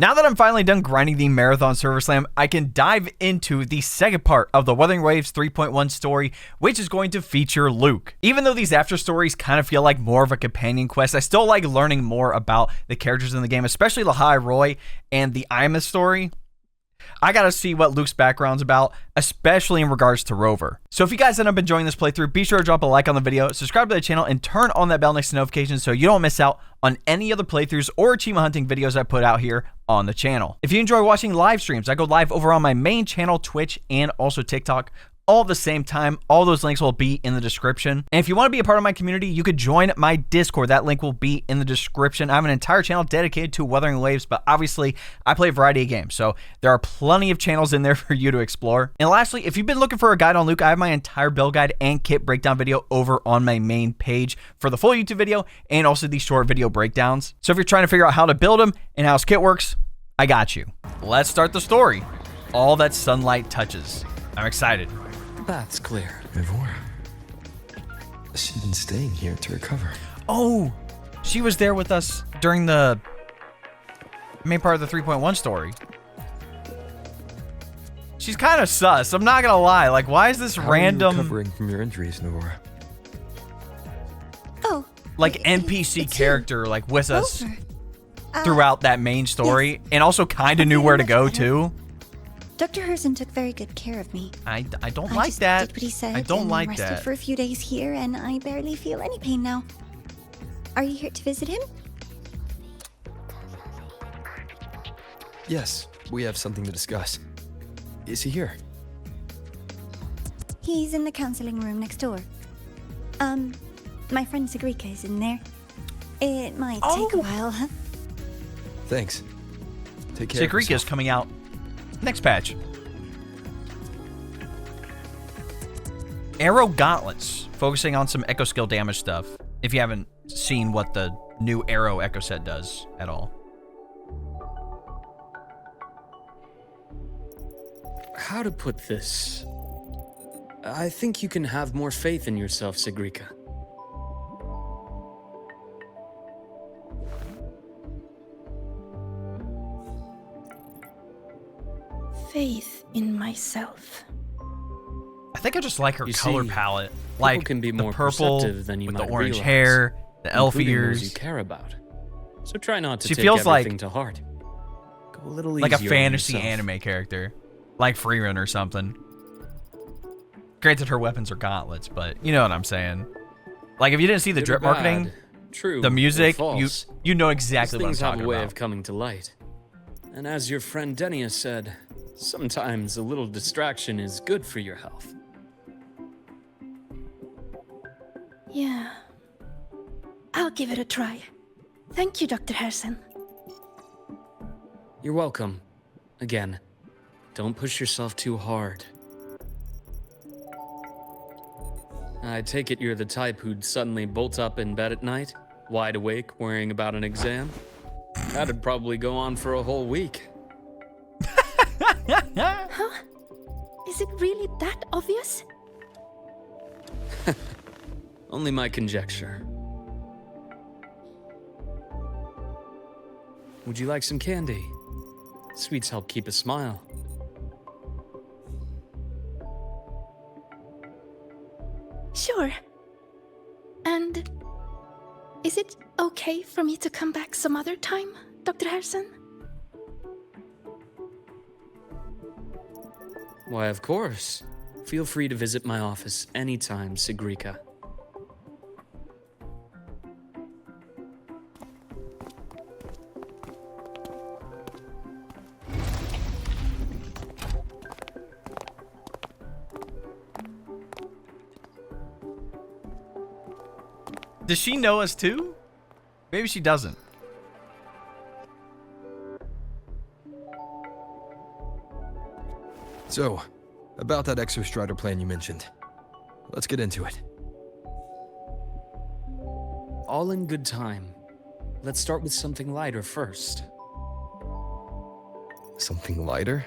Now that I'm finally done grinding the Marathon Server Slam, I can dive into the second part of the Wuthering Waves 3.1 story, which is going to feature Luuk. Even though these after stories kind of feel like more of a companion quest, I still like learning more about the characters in the game, especially Lahai Roy and the Ima story. I gotta see what Luke's background's about, especially in regards to Rover. So if you guys end up enjoying this playthrough, be sure to drop a like on the video, subscribe to the channel, and turn on that bell next to notifications so you don't miss out on any other playthroughs or achievement hunting videos I put out here on the channel. If you enjoy watching live streams, I go live over on my main channel, Twitch, and also TikTok, all at the same time. All those links will be in the description. And if you want to be a part of my community, you could join my Discord. That link will be in the description. I have an entire channel dedicated to Wuthering Waves, but obviously I play a variety of games, so there are plenty of channels in there for you to explore. And lastly, if you've been looking for a guide on Luuk, I have my entire build guide and kit breakdown video over on my main page for the full YouTube video and also the short video breakdowns. So if you're trying to figure out how to build him and how his kit works, I got you. Let's start the story. All that sunlight touches. I'm excited. Bath's clear. Ivor. She's been staying here to recover. Oh, she was there with us during the main part of the 3.1 story. She's kind of sus. I'm not gonna lie. Like, why is this How random? Are you recovering from your injuries, Navora? Oh, like NPC character, like with us Rover. throughout that main story, yes. and also kind of knew where to go too. Dr. Herssen took very good care of me. I don't I like just that. Did what he said I don't and like rested that. for a few days here, and I barely feel any pain now. Are you here to visit him? Yes, we have something to discuss. Is he here? He's in the counseling room next door. My friend Segue is in there. It might take a while, huh? Thanks. Take care. Segue is coming out next patch. Arrow gauntlets, focusing on some echo skill damage stuff. If you haven't seen what the new arrow echo set does at all. How to put this? I think you can have more faith in yourself, Segue. Faith in myself. I think I just like her You color see, palette. People Like can be the more purple perceptive than you with the might orange realize, hair, the elf including those ears. you care about. So try not to She take feels like- everything to heart. Go a little Like a easier on fantasy yourself. anime character. Like Freerun or something. Granted, her weapons are gauntlets, but you know what I'm saying. Like, if you didn't see the Good or drip marketing, bad, true the or music, false, you know these exactly what I'm things have talking a way about. of coming to light. And as your friend Denia said, sometimes a little distraction is good for your health. Yeah. I'll give it a try. Thank you, Dr. Herssen. You're welcome. Again, don't push yourself too hard. I take it you're the type who'd suddenly bolt up in bed at night, wide awake, worrying about an exam? That'd probably go on for a whole week. Huh? Is it really that obvious? Only my conjecture. Would you like some candy? Sweets help keep a smile. Sure. And is it okay for me to come back some other time, Dr. Herssen? Why, of course. Feel free to visit my office anytime, Segue. Does she know us too? Maybe she doesn't. So, about that Exostrider plan you mentioned. Let's get into it. All in good time. Let's start with something lighter first. Something lighter?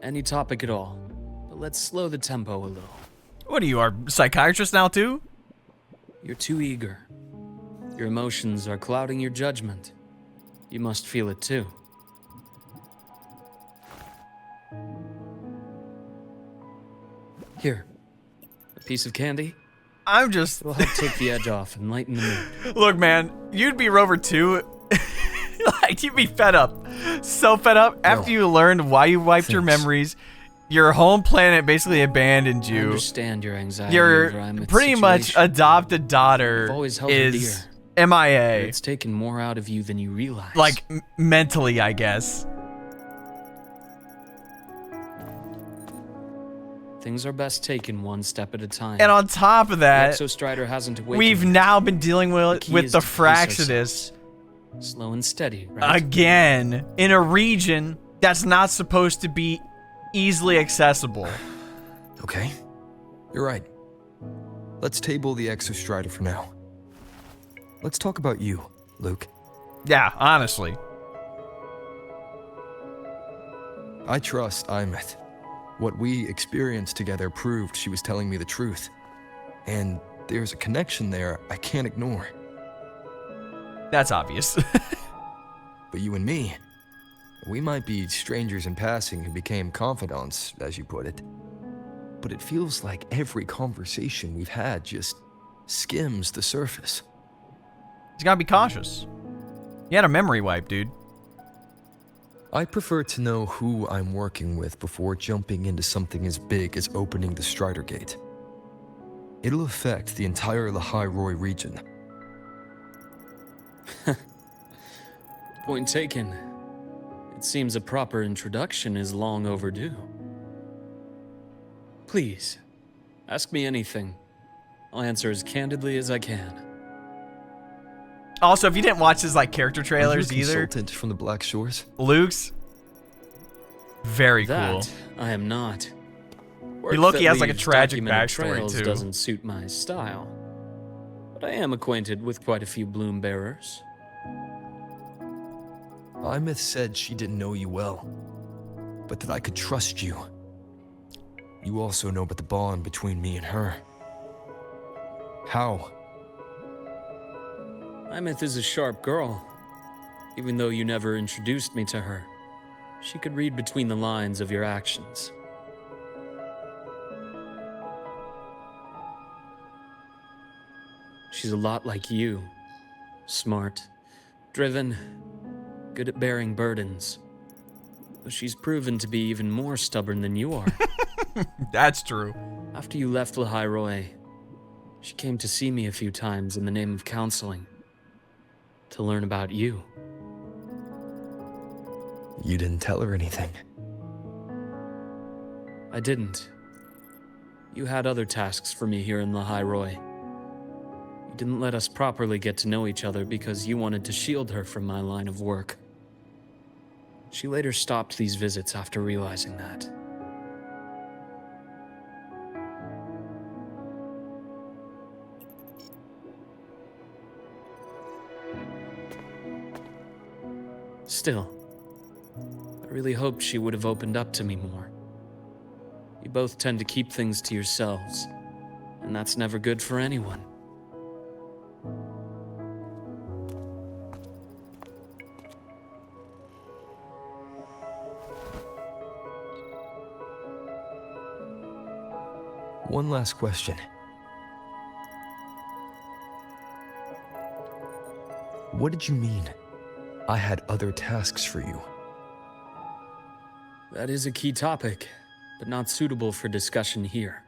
Any topic at all. But let's slow the tempo a little. What are you, our psychiatrist now too? You're too eager. Your emotions are clouding your judgment. You must feel it too. Here, a piece of candy. I'm just... It'll help take the edge off and lighten the mood. Look, man, you'd be Rover too. Like, you'd be fed up. So fed up. After you learned why you wiped your memories, your home planet basically abandoned I you. understand your anxiety. Your over Imit's pretty much situation. adopted daughter I've always held her is dear. MIA. It's taken more out of you than you realize. Like, mentally, I guess. Things are best taken one step at a time. And on top of that, Exostrider hasn't awakened. we've now been dealing with key the is to pace Fraxidus ourselves. Slow and steady, right? again in a region that's not supposed to be easily accessible. Okay, you're right. Let's table the Exostrider for now. Let's talk about you, Luke. Yeah, honestly. I trust Imith. What we experienced together proved she was telling me the truth. And there's a connection there I can't ignore. That's obvious. But you and me, we might be strangers in passing who became confidants, as you put it. But it feels like every conversation we've had just skims the surface. You gotta be cautious. You had a memory wipe, dude. I prefer to know who I'm working with before jumping into something as big as opening the Strider Gate. It'll affect the entire Lahairoi region. Point taken. It seems a proper introduction is long overdue. Please, ask me anything. I'll answer as candidly as I can. Also, if you didn't watch his like character trailers Are you a either, consultant from the Black Shores? Luke's very cool. That I am not. He low-key Work has that like a leaves tragic documented backstory trails too. Doesn't suit my style, but I am acquainted with quite a few bloom bearers. Imith said she didn't know you well, but that I could trust you. You also know about the bond between me and her. How? Imith is a sharp girl. Even though you never introduced me to her, she could read between the lines of your actions. She's a lot like you. Smart, driven, good at bearing burdens. Though she's proven to be even more stubborn than you are. That's true. After you left Lahairoi, she came to see me a few times in the name of counseling. To learn about you. You didn't tell her anything. I didn't. You had other tasks for me here in Lahairoi. You didn't let us properly get to know each other because you wanted to shield her from my line of work. She later stopped these visits after realizing that. Still, I really hoped she would have opened up to me more. You both tend to keep things to yourselves, and that's never good for anyone. One last question. What did you mean? I had other tasks for you. That is a key topic, but not suitable for discussion here.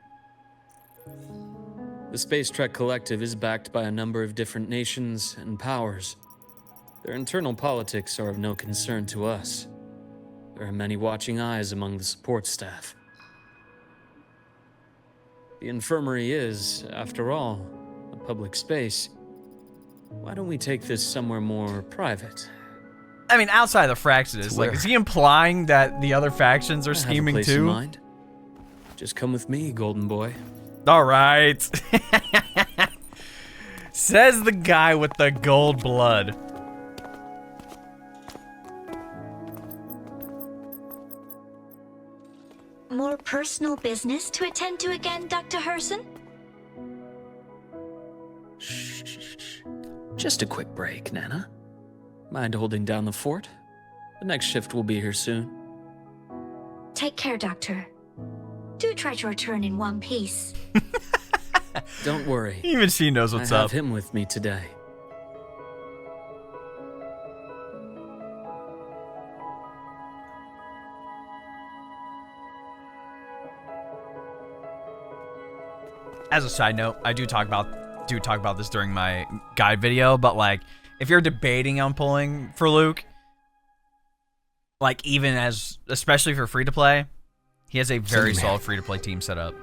The Space Trek Collective is backed by a number of different nations and powers. Their internal politics are of no concern to us. There are many watching eyes among the support staff. The infirmary is, after all, a public space. Why don't we take this somewhere more private? I mean, outside of the Fraxidus, like, where? is he implying that the other factions are I have a scheming place in too? mind. Just come with me, Golden Boy. All right. Says the guy with the gold blood. More personal business to attend to again, Dr. Herssen? Just a quick break, Nana. Mind holding down the fort? The next shift will be here soon. Take care, Doctor. Do try to return in one piece. Don't worry. Even she knows what's I have up. him with me today. As a side note, I do talk about this during my guide video, but like if you're debating on pulling for Luuk, like especially for free to play, he has a very solid free to play team set up.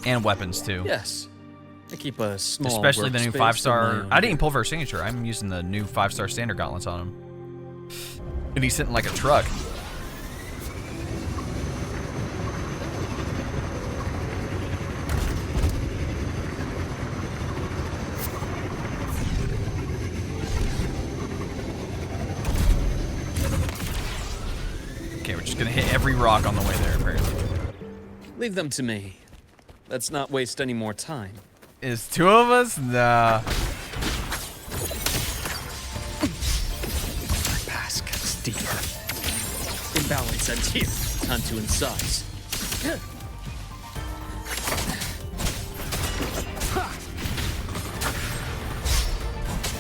And weapons too. Yes. I keep a small Especially the new workspace of my 5-star. own I didn't here. pull for a signature. I'm using the new 5-star standard gauntlets on him. And he's sitting like a truck. Okay, we're just gonna hit every rock on the way there, apparently. Leave them to me. Let's not waste any more time. Is 2 of us? Nah. Pass gets deeper. Imbalance ends here. Time to incise.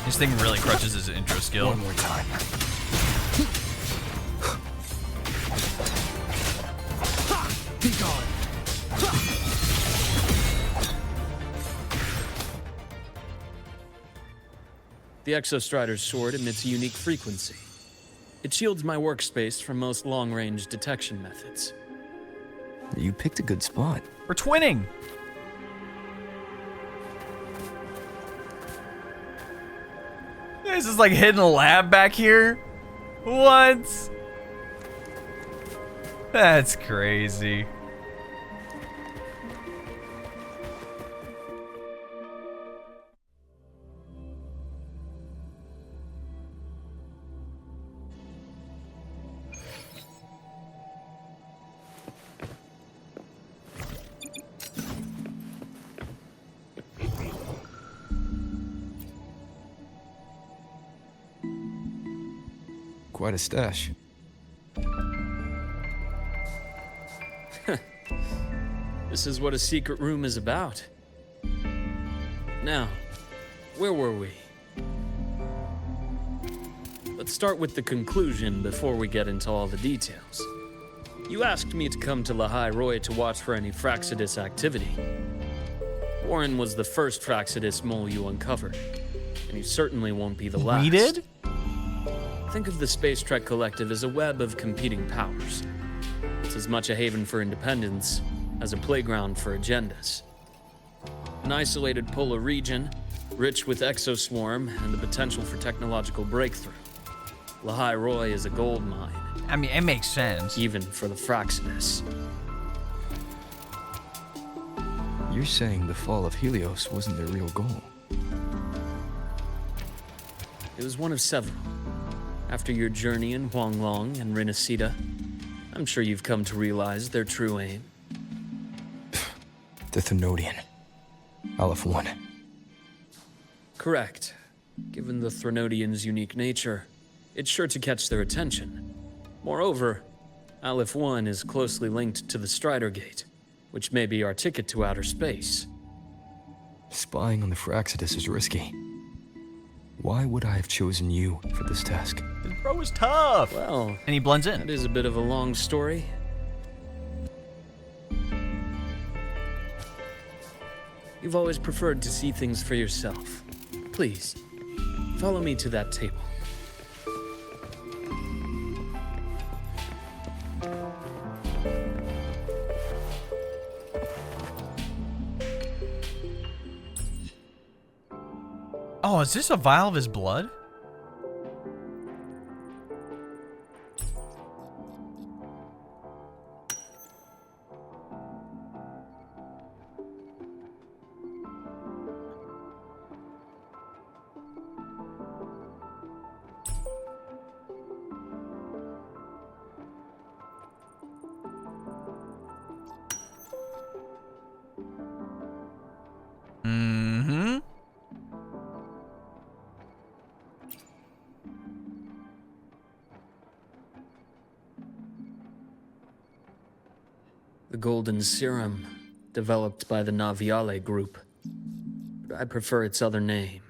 This thing really crutches his intro skill. One more time. Be gone. The Exostrider's sword emits a unique frequency. It shields my workspace from most long-range detection methods. You picked a good spot. We're twinning. This is like hidden lab back here. What? That's crazy. Quite a stash. This is what a secret room is about. Now, where were we? Let's start with the conclusion before we get into all the details. You asked me to come to Lahai Roy to watch for any Fraxidus activity. Warren was the first Fraxidus mole you uncovered, and he certainly won't be the last. We did? Think of the Space Trek Collective as a web of competing powers. It's as much a haven for independence as a playground for agendas. An isolated polar region, rich with exoswarm and the potential for technological breakthrough. Lahai Roy is a gold mine, I mean, it makes sense. even for the Fraxidus. You're saying the fall of Helios wasn't their real goal. It was one of several. After your journey in Huanglong and Renacida, I'm sure you've come to realize their true aim. The Thenodian. Aleph 1. Correct. Given the Threnodians' unique nature, it's sure to catch their attention. Moreover, Aleph 1 is closely linked to the Strider Gate, which may be our ticket to outer space. Spying on the Fraxidus is risky. Why would I have chosen you for this task? This bro is tough. Well, And he blends that in. is a bit of a long story. You've always preferred to see things for yourself. Please, follow me to that table. Oh, is this a vial of his blood? Mm-hmm. The golden serum, developed by the Naviale group. But I prefer its other name,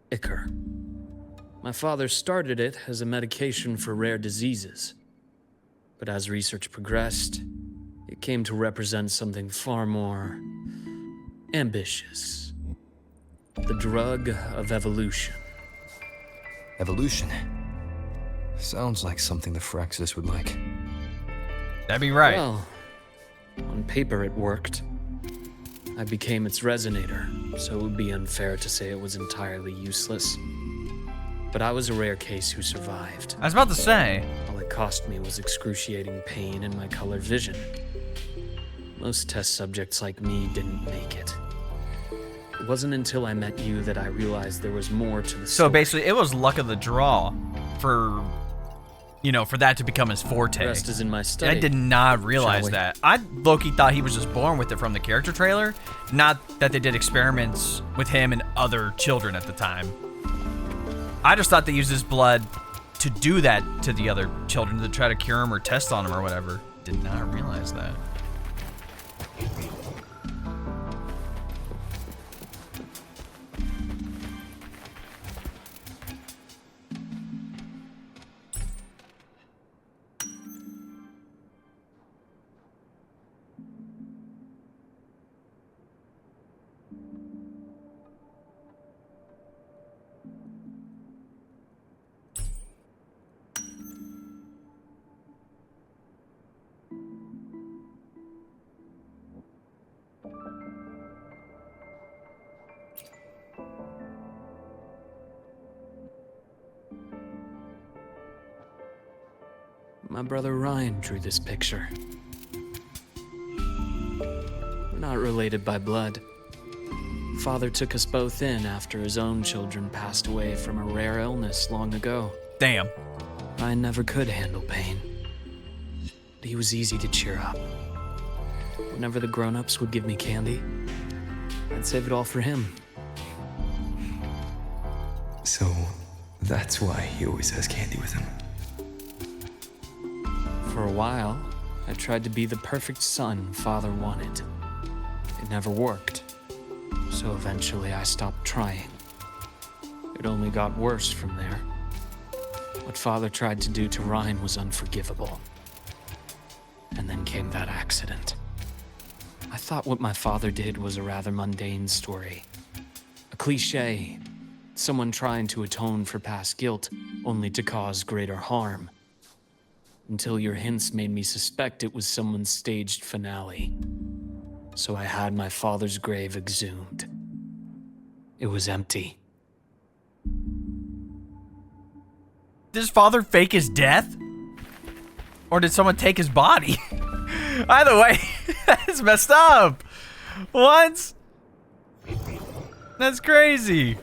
Ichor. My father started it as a medication for rare diseases. But as research progressed, it came to represent something far more ambitious. The drug of evolution. Evolution? Sounds like something the Phraxis would like. That'd be right. Well, on paper it worked. I became its resonator, so it would be unfair to say it was entirely useless. But I was a rare case who survived. I was about to say. All it cost me was excruciating pain and my colored vision. Most test subjects like me didn't make it. It wasn't until I met you that I realized there was more to the So story. basically, it was luck of the draw for, for that to become his forte. The rest is in my study. I did not realize Shall we? that. I low-key thought he was just born with it from the character trailer, not that they did experiments with him and other children at the time. I just thought they used his blood to do that to the other children, to try to cure him or test on him or whatever. Did not realize that. My brother Ryan drew this picture. We're not related by blood. Father took us both in after his own children passed away from a rare illness long ago. Damn. Ryan never could handle pain. But he was easy to cheer up. Whenever the grown-ups would give me candy, I'd save it all for him. So, that's why he always has candy with him. For a while, I tried to be the perfect son Father wanted. It never worked. So eventually I stopped trying. It only got worse from there. What Father tried to do to Ryan was unforgivable. And then came that accident. I thought what my father did was a rather mundane story. A cliché. Someone trying to atone for past guilt, only to cause greater harm. Until your hints made me suspect it was someone's staged finale. So I had my father's grave exhumed. It was empty. Did his father fake his death? Or did someone take his body? Either way, that's messed up. What? That's crazy.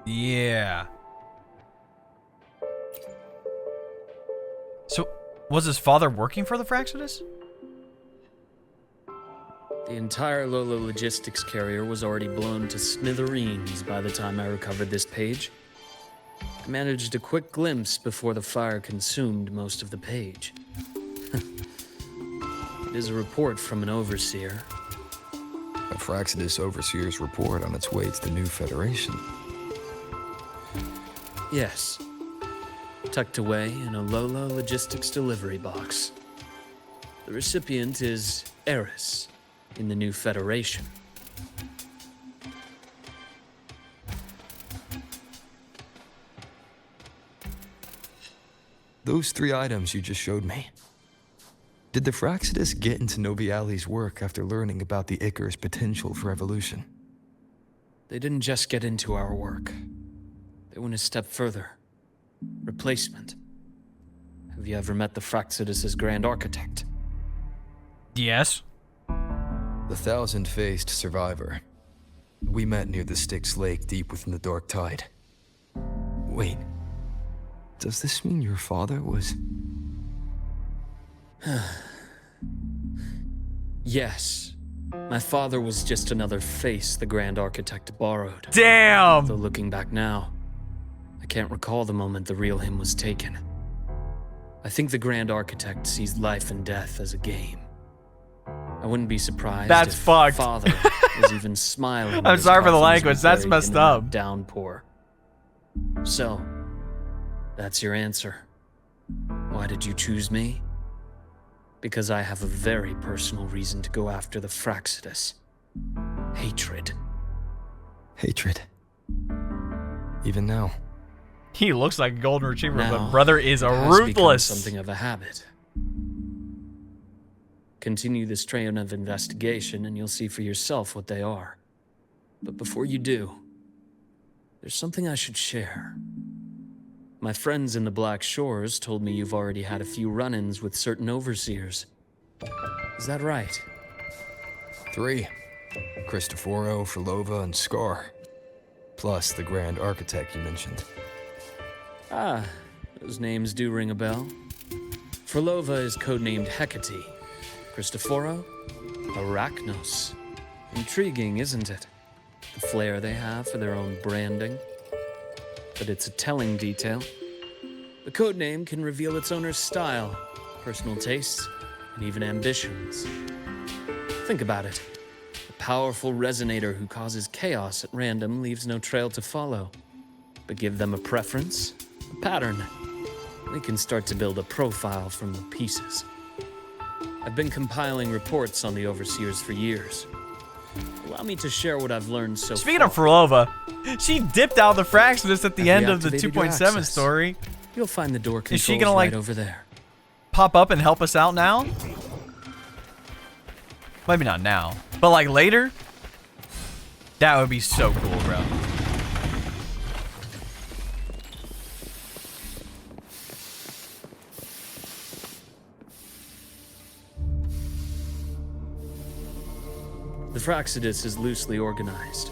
Yeah. So, was his father working for the Phraxis? The entire Lola logistics carrier was already blown to smithereens by the time I recovered this page. I managed a quick glimpse before the fire consumed most of the page. It is a report from an overseer. A Phraxis overseer's report on its way to the new Federation. Yes. Tucked away in a Lola logistics delivery box. The recipient is Eris in the new Federation. Those 3 items you just showed me. Did the Phraxis get into Noviali's work after learning about the Ichor's potential for evolution? They didn't just get into our work. They went a step further. Replacement. Have you ever met the Phraxis' Grand Architect? Yes. The thousand-faced survivor. We met near the Styx Lake deep within the dark tide. Wait. Does this mean your father was... Yes. My father was just another face the Grand Architect borrowed. Damn! Though looking back now, I can't recall the moment the real him was taken. I think the Grand Architect sees life and death as a game. I wouldn't be surprised That's if fucked. Father was even smiling. when I'm his sorry for the coffin was language, that's buried messed in a up. Downpour. So, that's your answer. Why did you choose me? Because I have a very personal reason to go after the Fraxidus. Hatred. hatred? Even now. He looks like a golden retriever, Now, but brother is it has become ruthless. something of a habit. Continue this train of investigation and you'll see for yourself what they are. But before you do, there's something I should share. My friends in the Black Shores told me you've already had a few run-ins with certain overseers. Is that right? 3. Cristoforo, Frolova, and Scar. Plus the Grand Architect you mentioned. Ah, those names do ring a bell. Frolova is codenamed Hecate. Cristoforo? Arachnos. Intriguing, isn't it? The flair they have for their own branding. But it's a telling detail. The codename can reveal its owner's style, personal tastes, and even ambitions. Think about it. A powerful resonator who causes chaos at random leaves no trail to follow. But give them a preference, a pattern. They can start to build a profile from the pieces. I've been compiling reports on the Overseers for years. Allow me to share what I've learned so Speaking far. of Frolova, she dipped out the Fraxidus at the I've end of the reactivated your 2.7 access. story. You'll find the door Is she controls gonna, like, right over there. Pop up and help us out now? Maybe not now, but like later? That would be so cool, bro. The Fraxidus is loosely organized.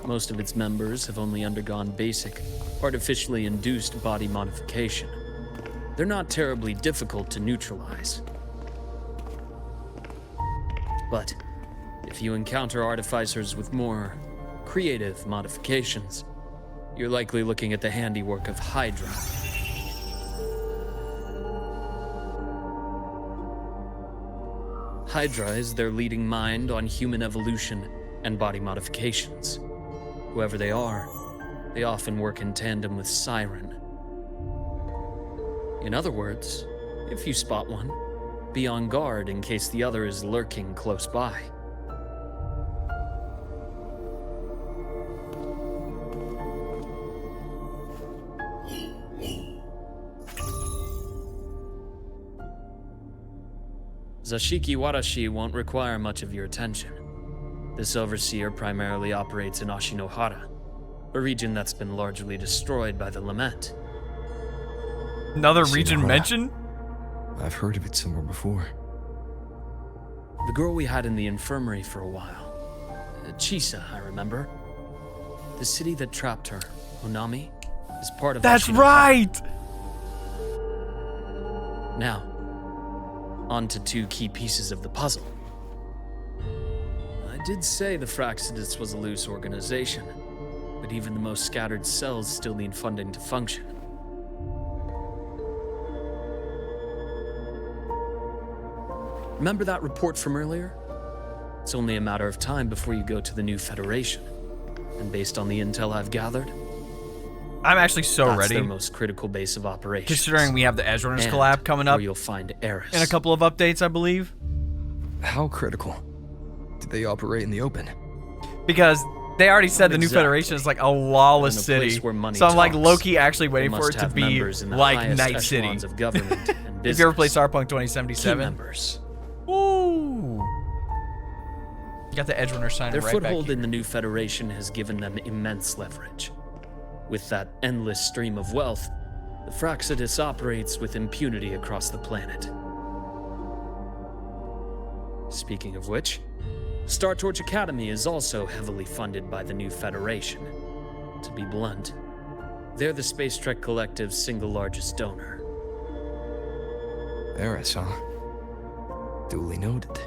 Most of its members have only undergone basic, artificially induced body modification. They're not terribly difficult to neutralize. But if you encounter artificers with more creative modifications, you're likely looking at the handiwork of Hydra. Hydra is their leading mind on human evolution and body modifications. Whoever they are, they often work in tandem with Siren. In other words, if you spot one, be on guard in case the other is lurking close by. Zashiki Warashi won't require much of your attention. This overseer primarily operates in Ashinohara, a region that's been largely destroyed by the Lament. Another region Shinohara. mentioned? I've heard of it somewhere before. The girl we had in the infirmary for a while. Chisa, I remember. The city that trapped her, Onami, is part of That's Ashinohara. right! Now, on to 2 key pieces of the puzzle. I did say the Fraxidus was a loose organization, but even the most scattered cells still need funding to function. Remember that report from earlier? It's only a matter of time before you go to the new Federation. And based on the intel I've gathered, I'm actually so that's ready, their most critical base of operations. considering we have the Edge Runners And collab coming up where you'll find Eris. in a couple of updates, I believe. How critical? Do they operate in the open? Because they already said Not the new exactly. Federation is like a lawless In a place city. where money So I'm like talks, low-key actually They waiting for must it to have be members in the like highest Night City. echelons of government and business. If you ever play Cyberpunk Key 2077. members. Ooh. You got the Edge Runner sign Their right back foothold here. in the new Federation has given them immense leverage. With that endless stream of wealth, the Fraxidus operates with impunity across the planet. Speaking of which, Star Torch Academy is also heavily funded by the new Federation. To be blunt, they're the Space Trek Collective's single largest donor. Eris, huh? Duly noted.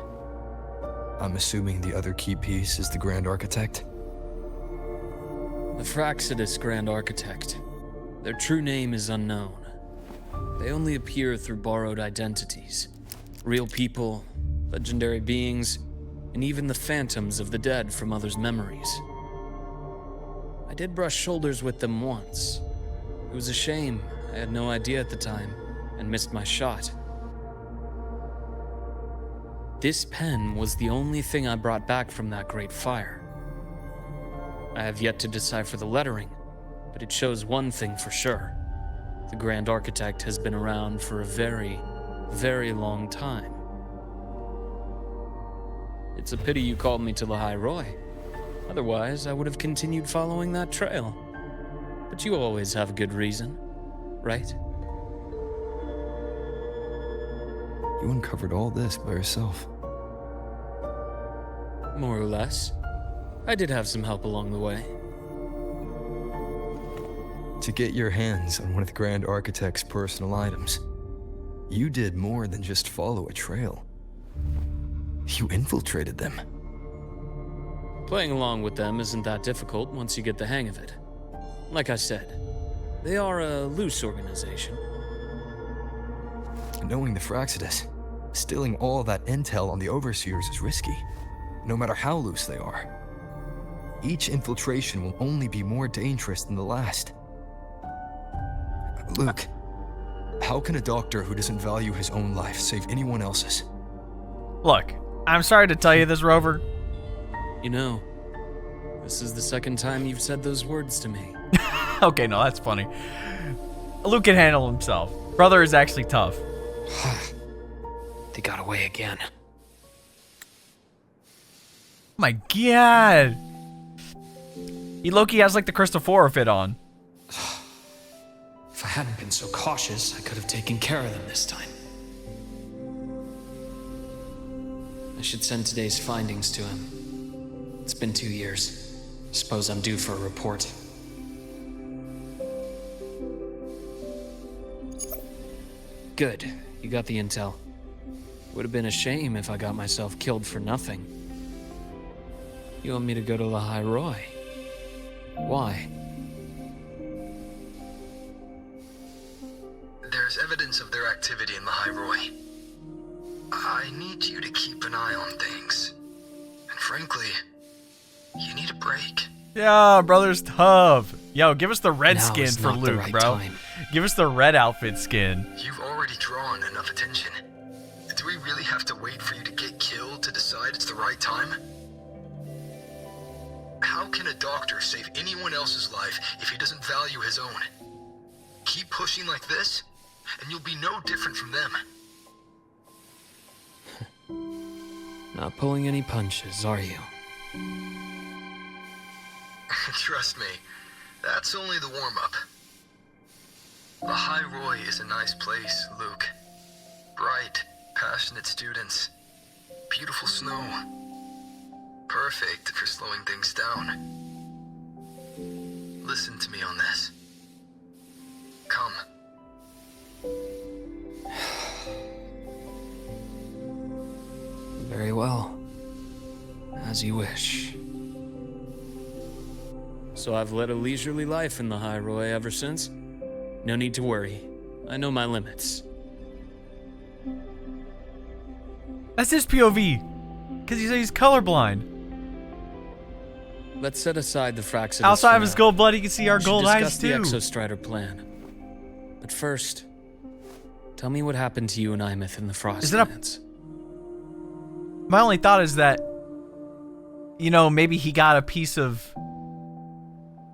I'm assuming the other key piece is the Grand Architect? The Fraxidus Grand Architect. Their true name is unknown. They only appear through borrowed identities. Real people, legendary beings, and even the phantoms of the dead from others' memories. I did brush shoulders with them once. It was a shame. I had no idea at the time, and missed my shot. This pen was the only thing I brought back from that great fire. I have yet to decipher the lettering, but it shows one thing for sure. The Grand Architect has been around for a very, very long time. It's a pity you called me to the High Roy. Otherwise, I would have continued following that trail. But you always have a good reason, right? You uncovered all this by yourself. More or less. I did have some help along the way. To get your hands on one of the Grand Architect's personal items, you did more than just follow a trail. You infiltrated them. Playing along with them isn't that difficult once you get the hang of it. Like I said, they are a loose organization. Knowing the Fraxidus, stealing all that intel on the Overseers is risky, no matter how loose they are. Each infiltration will only be more dangerous than the last. Luke, how can a doctor who doesn't value his own life save anyone else's? Look, I'm sorry to tell you this, Rover. You know, this is the second time you've said those words to me. Okay, no, that's funny. Luke can handle himself. Brother is actually tough. They got away again. My God. He Loki has like the Christophora fit on. If I hadn't been so cautious, I could have taken care of them this time. I should send today's findings to him. It's been 2 years. Suppose I'm due for a report. Good. You got the intel. Would have been a shame if I got myself killed for nothing. You want me to go to the High Roy? Why? There's evidence of their activity in the High Roy. I need you to keep an eye on things. And frankly, you need a break. Yeah, brother's tough. Yo, give us the red Now skin is for not the Luke, right bro. time. Give us the red outfit skin. You've already drawn enough attention. Do we really have to wait for you to get killed to decide it's the right time? How can a doctor save anyone else's life if he doesn't value his own? Keep pushing like this, and you'll be no different from them. Not pulling any punches, are you? Trust me, that's only the warm-up. The High Roy is a nice place, Luke. Bright, passionate students. Beautiful snow. Perfect for slowing things down. Listen to me on this. Come. Very well. As you wish. So I've led a leisurely life in the High Roy ever since. No need to worry. I know my limits. That's his POV. Because he's colorblind. Let's set aside the Fraxidus. Outside for of his now. gold blood, he can see our We should gold discuss eyes the too. Exostrider plan. But first, tell me what happened to you and Imeth in the Is it a- Frostlands. My only thought is that, you know, maybe he got a piece of,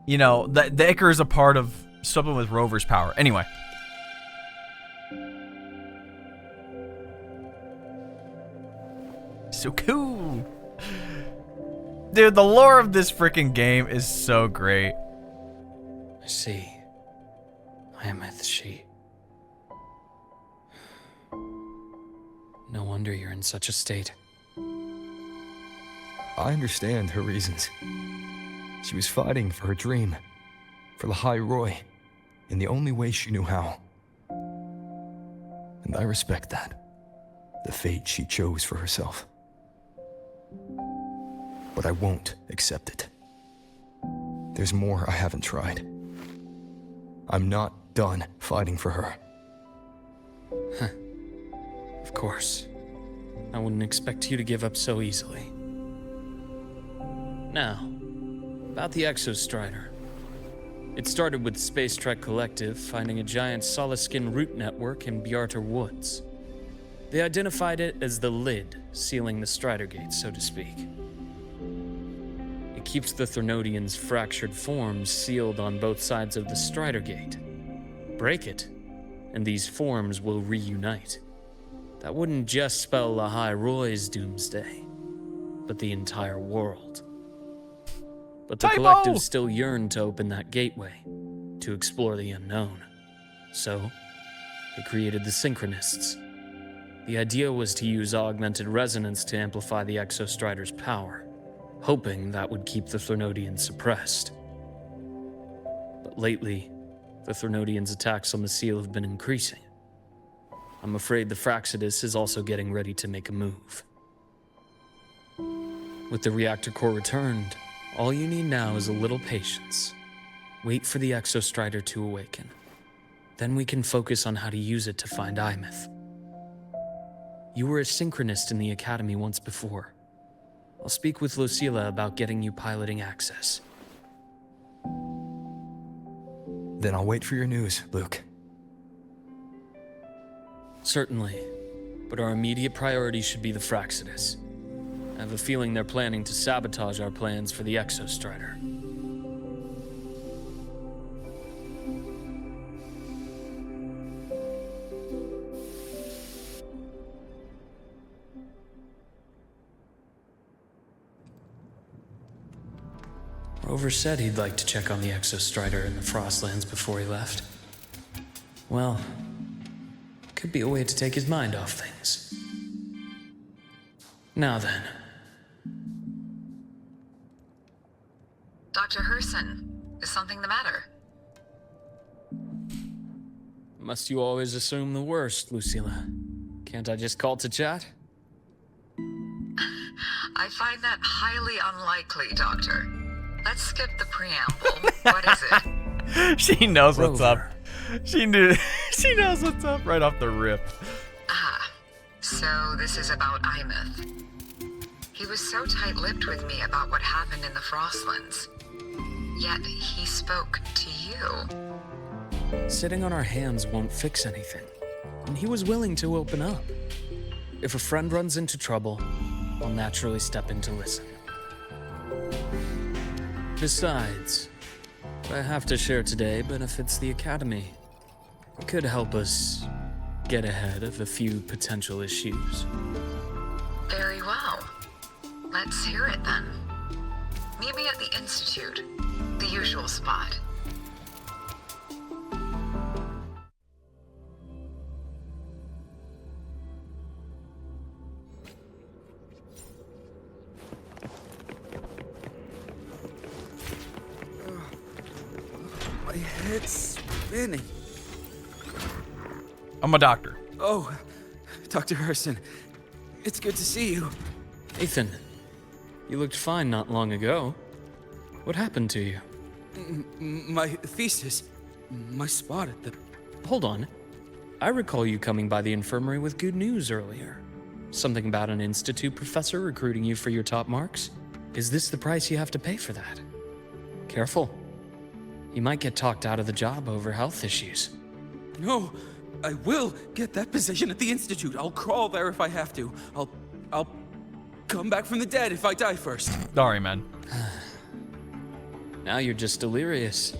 you know, the Icar is a part of something with Rover's power. Anyway. So cool. Dude, the lore of this freaking game is so great. I see. Imeth, she. No wonder you're in such a state. I understand her reasons. She was fighting for her dream, for the High Roy, in the only way she knew how. And I respect that, the fate she chose for herself. But I won't accept it. There's more I haven't tried. I'm not done fighting for her. Of course. I wouldn't expect you to give up so easily. Now, about the Exostrider. It started with Space Trek Collective finding a giant solid-skin root network in Bjarter Woods. They identified it as the lid, sealing the Strider Gate, so to speak. It keeps the Threnodians' fractured forms sealed on both sides of the Strider Gate. Break it, and these forms will reunite. That wouldn't just spell the High Roy's doomsday, but the entire world. But the Collective still yearned to open that gateway, to explore the unknown. So, they created the Synchronists. The idea was to use augmented resonance to amplify the Exostrider's power, hoping that would keep the Threnodians suppressed. But lately, the Threnodians' attacks on the seal have been increasing. I'm afraid the Fraxidus is also getting ready to make a move. With the reactor core returned, all you need now is a little patience. Wait for the Exostrider to awaken. Then we can focus on how to use it to find Imeth. You were a synchronist in the Academy once before. I'll speak with Lucilla about getting you piloting access. Then I'll wait for your news, Luke. Certainly, but our immediate priority should be the Fraxidus. I have a feeling they're planning to sabotage our plans for the Exostrider. Rover said he'd like to check on the Exostrider in the Frostlands before he left. Well, could be a way to take his mind off things. Now then. Dr. Herssen, is something the matter? Must you always assume the worst, Lucilla? Can't I just call to chat? I find that highly unlikely, Doctor. Let's skip the preamble. What is it? She knows Rover. what's up. She knows what's up right off the rip. Ah, so this is about Imeth. He was so tight-lipped with me about what happened in the Frostlands. Yet he spoke to you. Sitting on our hands won't fix anything, and he was willing to open up. If a friend runs into trouble, I'll naturally step in to listen. Besides, what I have to share today benefits the Academy. It could help us get ahead of a few potential issues. Very well. Let's hear it then. Meet me at the Institute, the usual spot. My head's spinning. I'm a doctor. Oh, Dr. Herssen, it's good to see you. Ethan, you looked fine not long ago. What happened to you? My thesis, my spot at the... Hold on. I recall you coming by the infirmary with good news earlier. Something about an institute professor recruiting you for your top marks? Is this the price you have to pay for that? Careful. You might get talked out of the job over health issues. No, I will get that position at the Institute. I'll crawl there if I have to. I'll come back from the dead if I die first. Sorry, man. Now you're just delirious.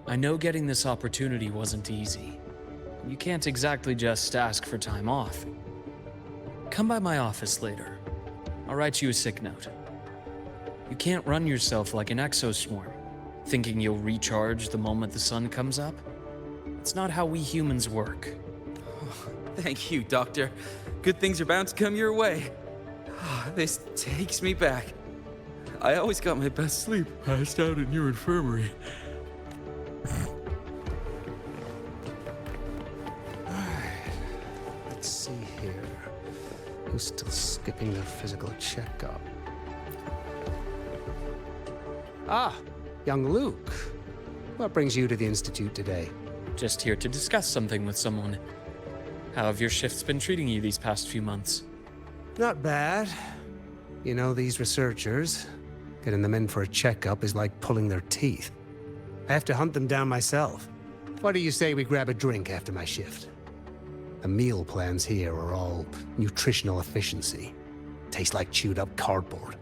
I know getting this opportunity wasn't easy. You can't exactly just ask for time off. Come by my office later. I'll write you a sick note. You can't run yourself like an exoswarm, thinking you'll recharge the moment the sun comes up. It's not how we humans work. Thank you, Doctor. Good things are bound to come your way. This takes me back. I always got my best sleep passed out in your infirmary. Let's see here. Who's still skipping their physical checkup? Ah, young Luuk. What brings you to the Institute today? Just here to discuss something with someone. How have your shifts been treating you these past few months? Not bad. You know, these researchers, getting them in for a checkup is like pulling their teeth. I have to hunt them down myself. What do you say we grab a drink after my shift? The meal plans here are all nutritional efficiency. Taste like chewed up cardboard.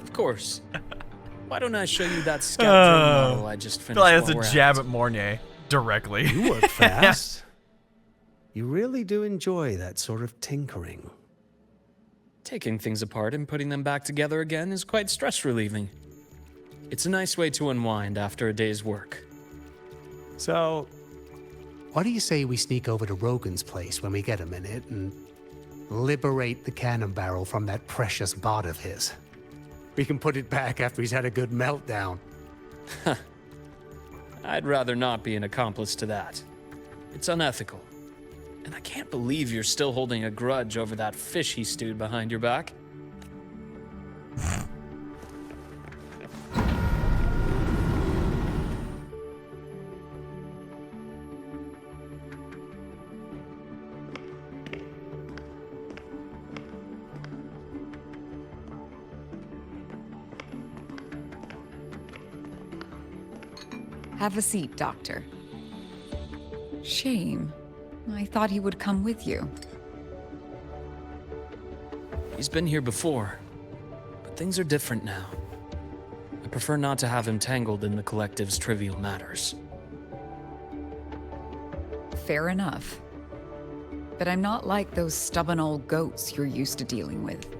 Of course. Why don't I show you that scout drone model I just finished? That's while a we're jab at at Mornier directly. You work fast. You really do enjoy that sort of tinkering. Taking things apart and putting them back together again is quite stress relieving. It's a nice way to unwind after a day's work. So, what do you say we sneak over to Rogan's place when we get a minute and liberate the cannon barrel from that precious bot of his? We can put it back after he's had a good meltdown. I'd rather not be an accomplice to that. It's unethical. And I can't believe you're still holding a grudge over that fish he stewed behind your back. Have a seat, Doctor. Shame. I thought he would come with you. He's been here before, but things are different now. I prefer not to have him tangled in the collective's trivial matters. Fair enough. But I'm not like those stubborn old goats you're used to dealing with.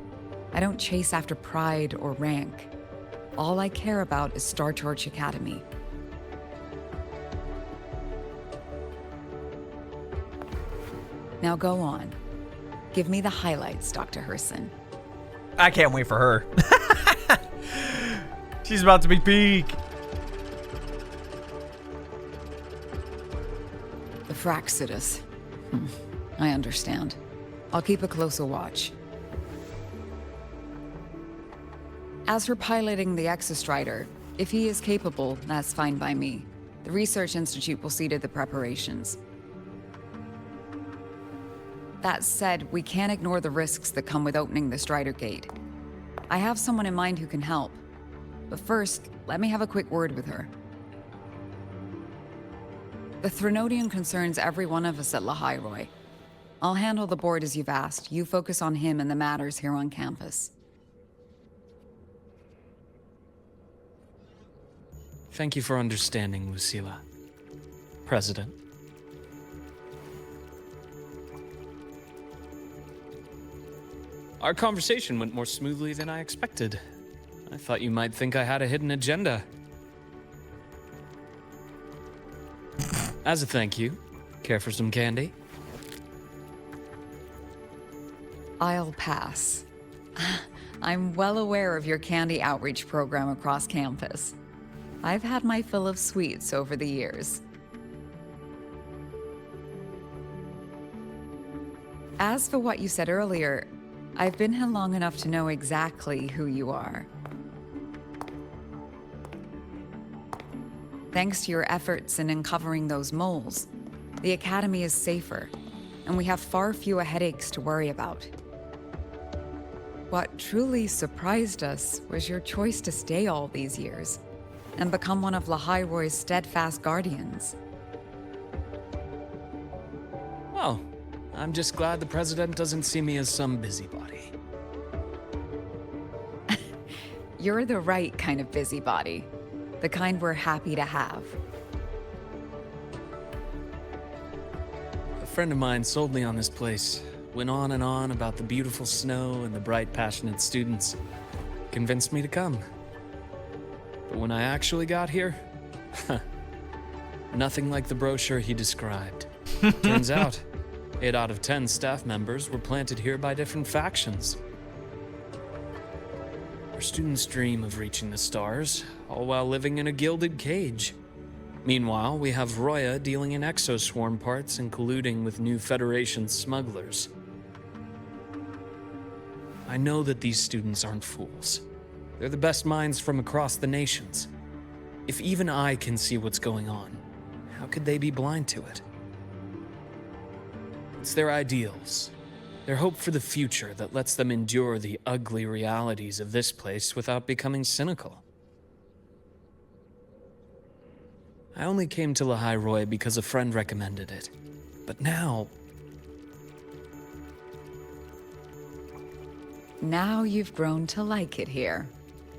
I don't chase after pride or rank. All I care about is Star Torch Academy. Now go on. Give me the highlights, Dr. Herssen. I can't wait for her. She's about to be peak. The Fraxidus. I understand. I'll keep a closer watch. As for piloting the Exostrider, if he is capable, that's fine by me. The Research Institute will see to the preparations. That said, we can't ignore the risks that come with opening the Strider Gate. I have someone in mind who can help. But first, let me have a quick word with her. The Threnodian concerns every one of us at Lahairoi. I'll handle the board as you've asked. You focus on him and the matters here on campus. Thank you for understanding, Lucilla. President. Our conversation went more smoothly than I expected. I thought you might think I had a hidden agenda. As a thank you, care for some candy? I'll pass. I'm well aware of your candy outreach program across campus. I've had my fill of sweets over the years. As for what you said earlier, I've been here long enough to know exactly who you are. Thanks to your efforts in uncovering those moles, the Academy is safer, and we have far fewer headaches to worry about. What truly surprised us was your choice to stay all these years and become one of Lahairoi's steadfast guardians. Well, I'm just glad the President doesn't see me as some busybody. You're the right kind of busybody. The kind we're happy to have. A friend of mine sold me on this place. Went on and on about the beautiful snow and the bright, passionate students. Convinced me to come. But when I actually got here, nothing like the brochure he described. Turns out, 8 out of 10 staff members were planted here by different factions. Our students dream of reaching the stars, all while living in a gilded cage. Meanwhile, we have Roya dealing in exoswarm parts and colluding with new Federation smugglers. I know that these students aren't fools. They're the best minds from across the nations. If even I can see what's going on, how could they be blind to it? It's their ideals, their hope for the future that lets them endure the ugly realities of this place without becoming cynical. I only came to Lahai Roy because a friend recommended it. But now... Now you've grown to like it here,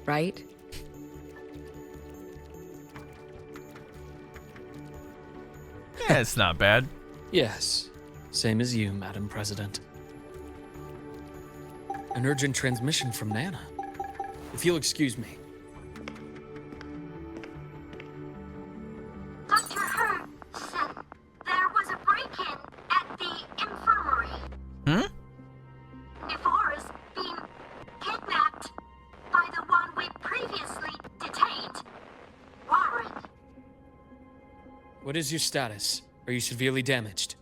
right? Yeah, it's not bad. Yes, same as you, Madam President. An urgent transmission from Nana. If you'll excuse me. Dr. Herssen, there was a break-in at the infirmary. Nivor is being kidnapped by the one we previously detained, Warren. What is your status? Are you severely damaged?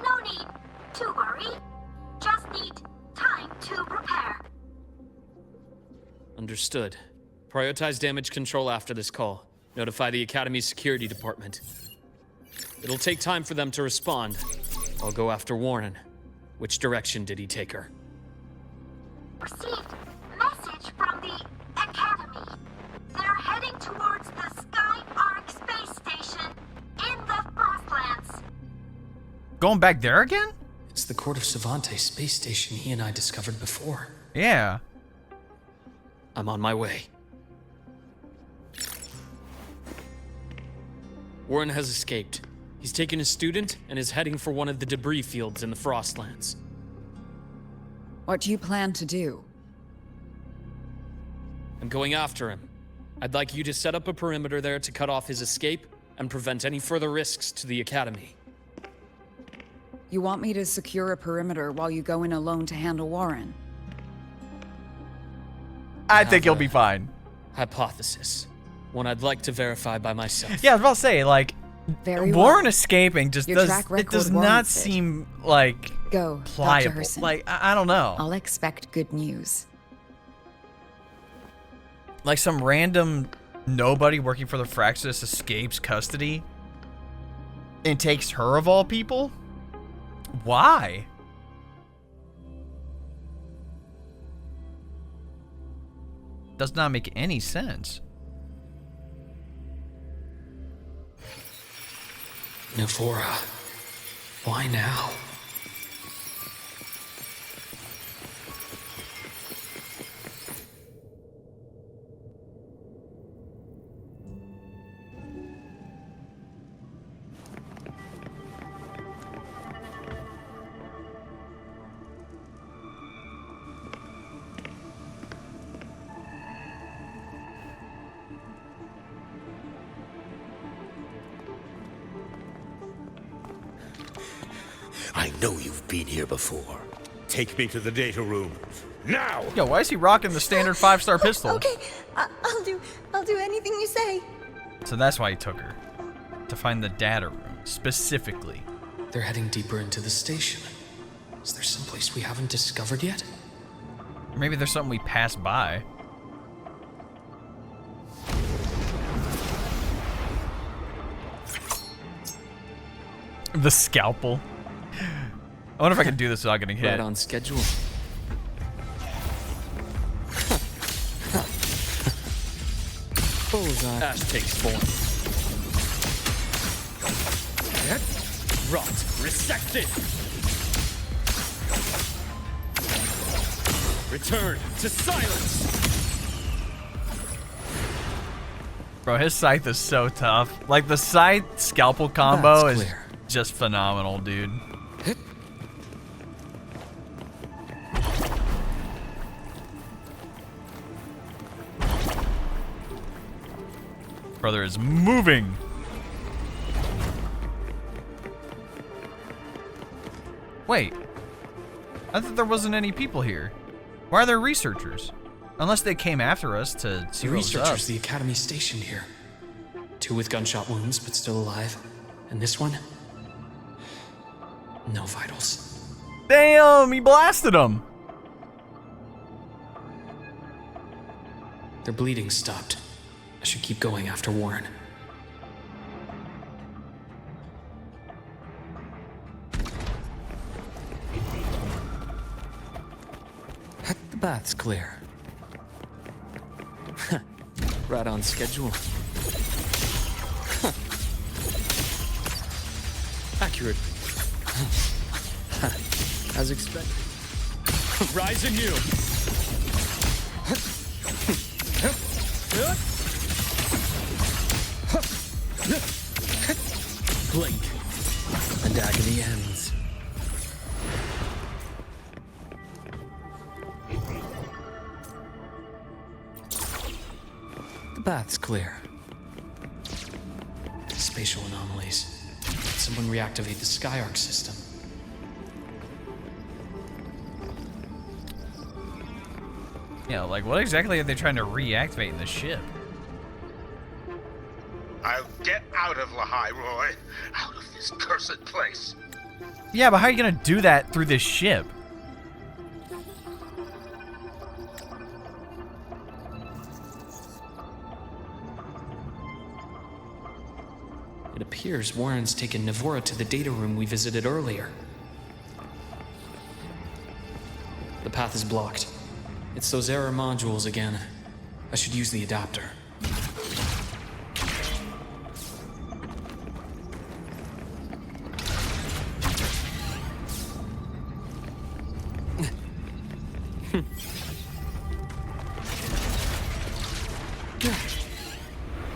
No need to worry. Just need time to repair. Understood. Prioritize damage control after this call. Notify the Academy's security department. It'll take time for them to respond. I'll go after Warren. Which direction did he take her? Received message from the Academy. They're heading towards the Sky Arc space station in the Frostlands. Going back there again? It's the Court of Savante space station he and I discovered before. Yeah. I'm on my way. Warren has escaped. He's taken a student and is heading for one of the debris fields in the Frostlands. What do you plan to do? I'm going after him. I'd like you to set up a perimeter there to cut off his escape and prevent any further risks to the Academy. You want me to secure a perimeter while you go in alone to handle Warren? I think you'll be fine. Hypothesis. One I'd like to verify by myself. Yeah, I was about to say, like, Very Warren well. escaping just Your does, track it record does not warrants it. seem, like, Go, Dr. pliable. Herssen. Like, I don't know. I'll expect good news. Like some random nobody working for the Fraxis escapes custody and takes her of all people? Why? Does not make any sense. Navora. Why now? I know you've been here before. Take me to the data room. Now! Yo, why is he rocking the standard 5-star pistol? Okay, I'll do anything you say. So that's why he took her. To find the data room, specifically. They're heading deeper into the station. Is there someplace we haven't discovered yet? Or maybe there's something we passed by. The scalpel. I wonder if I can do this without getting hit. Right on schedule. Bullseye. Ash takes form. Rot. Resected. Return to silence. Bro, his scythe is so tough. Like, the scythe scalpel combo That's is clear. just phenomenal, dude. Brother is moving. Wait. I thought there wasn't any people here. Why are there researchers? Unless they came after us to see The what was up. researchers the Academy stationed here. 2 with gunshot wounds, but still alive. And this one? No vitals. Damn, he blasted him. Their bleeding stopped. I should keep going after Warren. The bath's clear. Right on schedule. Accurate. As expected. Rise anew. Blink, and agony ends. The bath's clear. Spatial anomalies. Someone reactivate the Skyarc system. Yeah, like what exactly are they trying to reactivate in the ship? I'll get out of Lahai, Roy. Out of this cursed place. Yeah, but how are you gonna do that through this ship? It appears Warren's taken Navora to the data room we visited earlier. The path is blocked. It's those error modules again. I should use the adapter.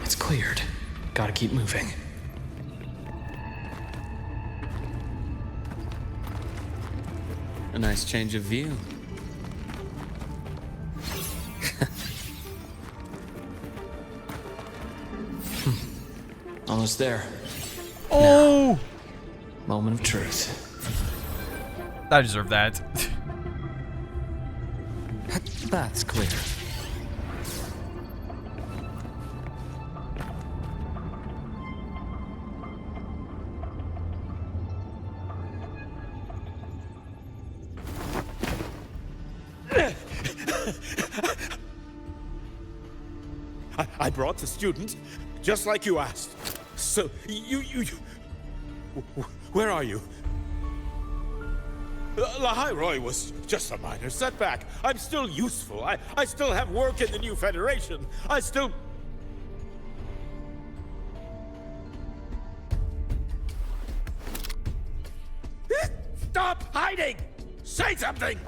It's cleared. Gotta keep moving. A nice change of view. Almost there. Oh! Moment of truth. I deserve that. Bath's clear. I brought the student, just like you asked. So, you... Where are you? Lahai Roy was just a minor setback. I'm still useful. I still have work in the new Federation. I still... Stop hiding! Say something!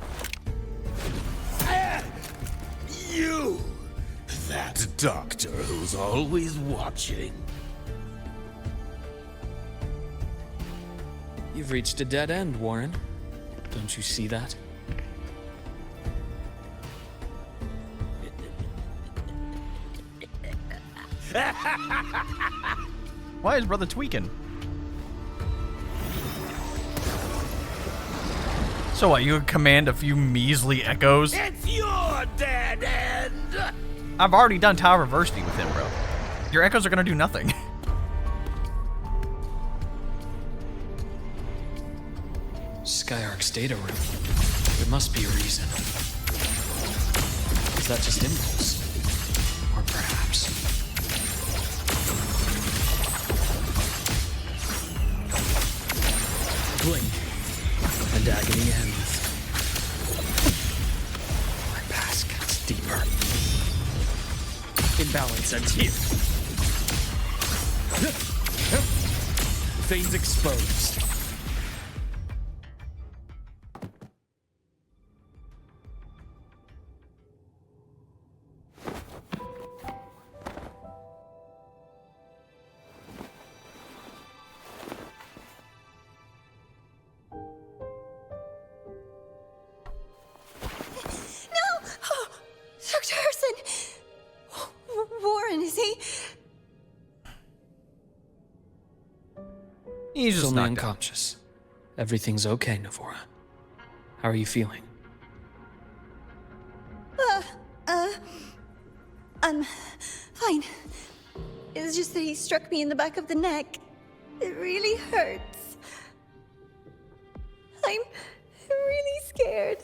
You! That doctor who's always watching. You've reached a dead end, Warren. Don't you see that? Why is brother tweaking? So what, you command a few measly echoes? It's your dead end! I've already done Tower of Adversity with him, bro. Your echoes are gonna do nothing. Skyarc's data room. There must be a reason. Is that just impulse? Or perhaps... Blink, and agony ends. My past gets deeper. Imbalance ends here. Veins exposed. Dr. Herssen! Warren, is he? He's just Only knocked out. unconscious. Everything's okay, Navora. How are you feeling? Fine. It's just that he struck me in the back of the neck. It really hurts. I'm really scared.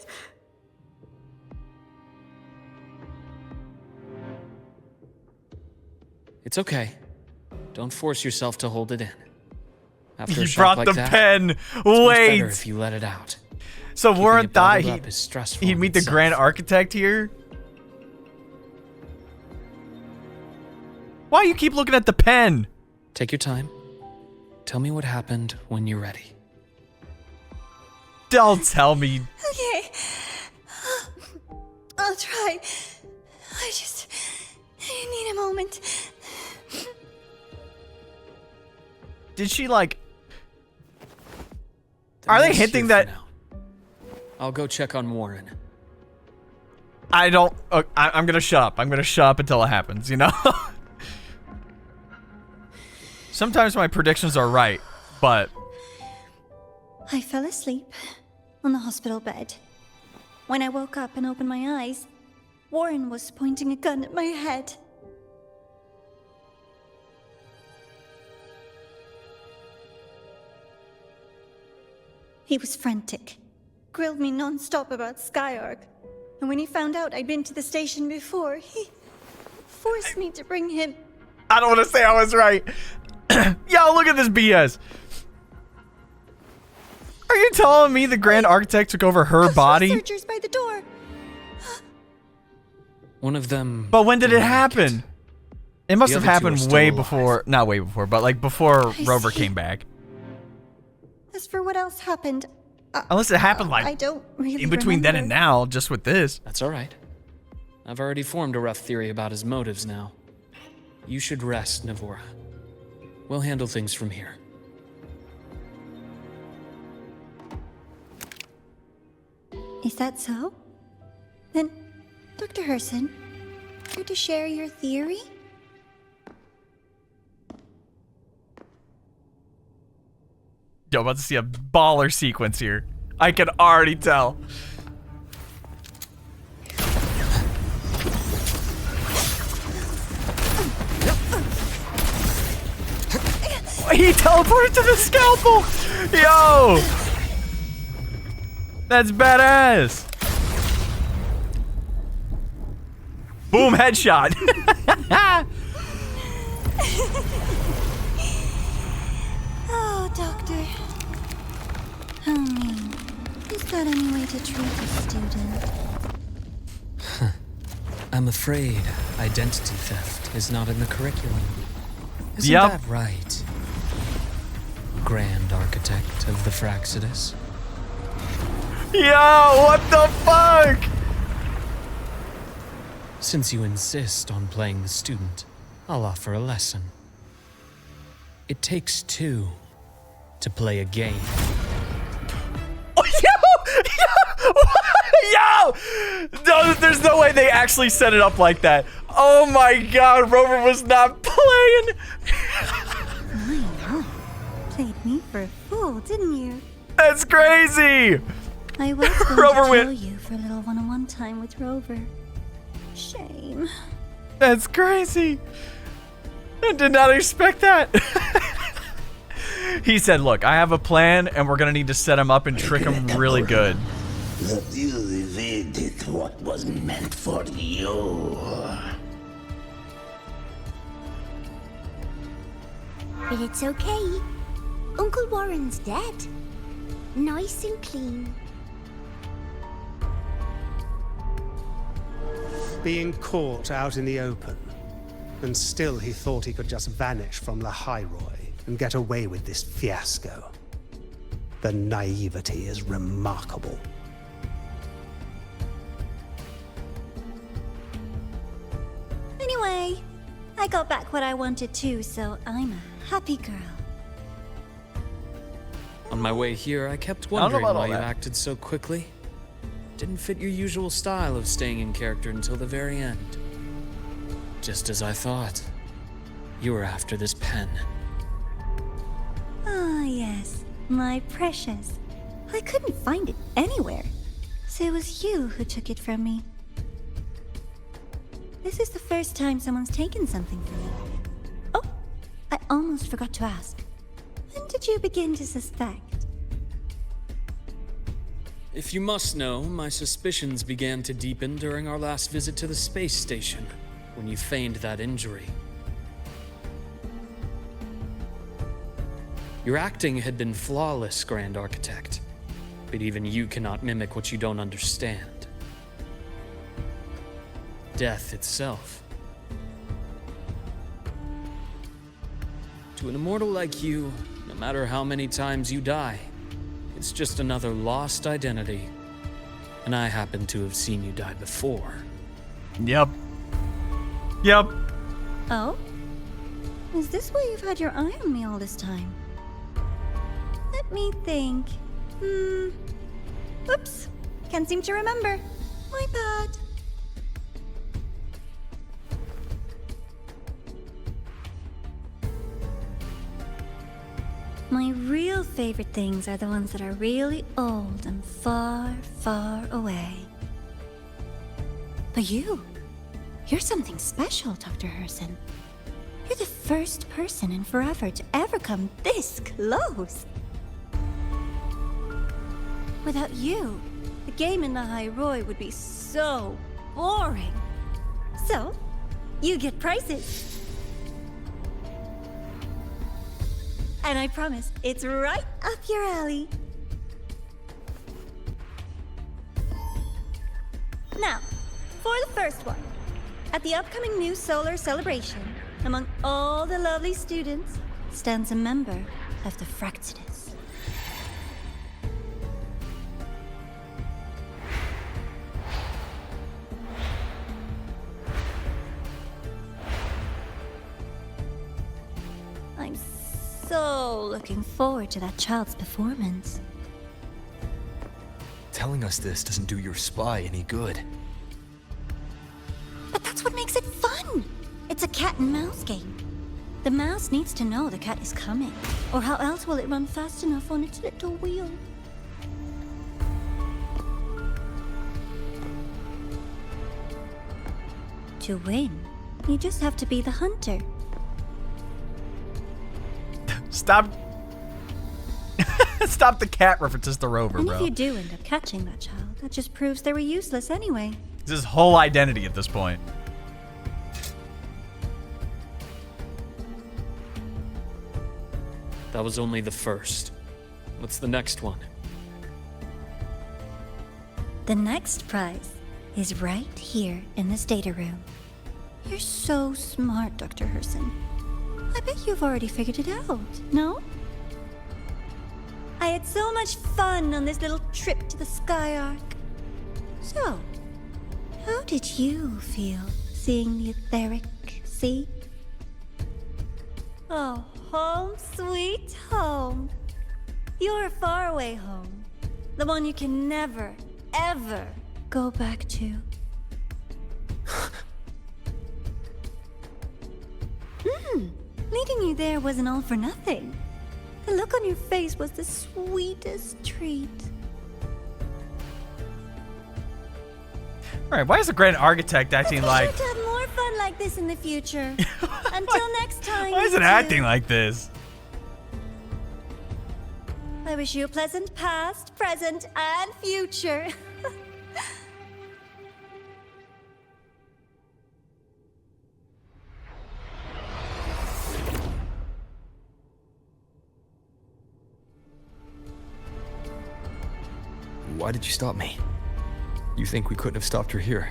It's okay. Don't force yourself to hold it in. After a He shock brought like the that, pen. it's much better Wait. if you let it out. So Keeping Warren it thought bottled up is stressful he'd in meet the itself. Grand Architect here. Why you keep looking at the pen? Take your time. Tell me what happened when you're ready. Don't tell me. Okay. I'll try. I need a moment. Did she like... Then Are they rest hinting here that... for now. I'll go check on Warren. I don't... I'm gonna shut up. I'm gonna shut up until it happens, you know? Sometimes my predictions are right, but... I fell asleep on the hospital bed. When I woke up and opened my eyes, Warren was pointing a gun at my head. He was frantic, grilled me non-stop about Skyark, and when he found out I'd been to the station before, he forced me to bring him. I don't want to say I was right. Yo, look at this BS. Are you telling me the Grand Architect took over her body? Researchers by the door. One of them... But when did it happen? It must The have other two are happened still way alive. before... Not way before, but like before I Rover see. came back. As for what else happened, Unless it happened I like don't really in between then and remember. now, just with this. That's all right. I've already formed a rough theory about his motives now. You should rest, Navora. We'll handle things from here. Is that so? Then, Dr. Herssen, care to share your theory? Yo, about to see a baller sequence here. I can already tell. He teleported to the scalpel! Yo! That's badass! Boom, headshot! Oh, Doctor. How mean. Is that any way to treat a student? I'm afraid identity theft is not in the curriculum. Isn't Yep. that right? Grand Architect of the Fraxidus. Yo, what the fuck? Since you insist on playing the student, I'll offer a lesson. It takes two to play a game. Oh, yo! No, there's no way they actually set it up like that. Oh my god, Rover was not playing. I know. Played me for a fool, didn't you? That's crazy. I was going Rover to went- kill you for a little one-on-one time with Rover. Shame. That's crazy. I did not expect that. He said, look, I have a plan and we're going to need to set him up and trick him really good. That you evaded what was meant for you. But it's okay. Uncle Warren's dead. Nice and clean. Being caught out in the open, and still he thought he could just vanish from the High Roy and get away with this fiasco. The naivety is remarkable. Anyway, I got back what I wanted too, so I'm a happy girl. On my way here, I kept don't know wondering about all why you that. acted so quickly. Didn't fit your usual style of staying in character until the very end. Just as I thought. You were after this pen. Ah, yes, my precious. I couldn't find it anywhere, so it was you who took it from me. This is the first time someone's taken something from me. Oh, I almost forgot to ask. When did you begin to suspect? If you must know, my suspicions began to deepen during our last visit to the space station, when you feigned that injury. Your acting had been flawless, Grand Architect, but even you cannot mimic what you don't understand. Death itself. To an immortal like you, no matter how many times you die, it's just another lost identity. And I happen to have seen you die before. Yep. Oh? Is this why you've had your eye on me all this time? Let me think. Oops. Can't seem to remember. My bad. My real favorite things are the ones that are really old and far, far away. But you're something special, Dr. Herssen. You're the first person in forever to ever come this close. Without you, the game in the High Roy would be so boring. So, you get prizes. And I promise, it's right up your alley. Now, for the first one. At the upcoming new solar celebration, among all the lovely students, stands a member of the Fraxidus. I'm so looking forward to that child's performance. Telling us this doesn't do your spy any good. But that's what makes it fun! It's a cat and mouse game. The mouse needs to know the cat is coming, or how else will it run fast enough on its little wheel? To win, you just have to be the hunter. Stop. Stop the cat references to Rover, And bro. if you do end up catching that child, that just proves they were useless anyway. It's his whole identity at this point. That was only the first. What's the next one? The next prize is right here in this data room. You're so smart, Dr. Herssen. I bet you've already figured it out, no? I had so much fun on this little trip to the Sky Arc. So, how did you feel seeing the etheric sea? Oh, home sweet home. Your faraway home. The one you can never, ever go back to. Leading you there wasn't all for nothing. The look on your face was the sweetest treat. Alright, why is the Grand Architect acting like... Let's be sure to have more fun like this in the future. Until next time. Why is it acting like this? I wish you a pleasant past, present, and future. Why did you stop me? You think we couldn't have stopped her here?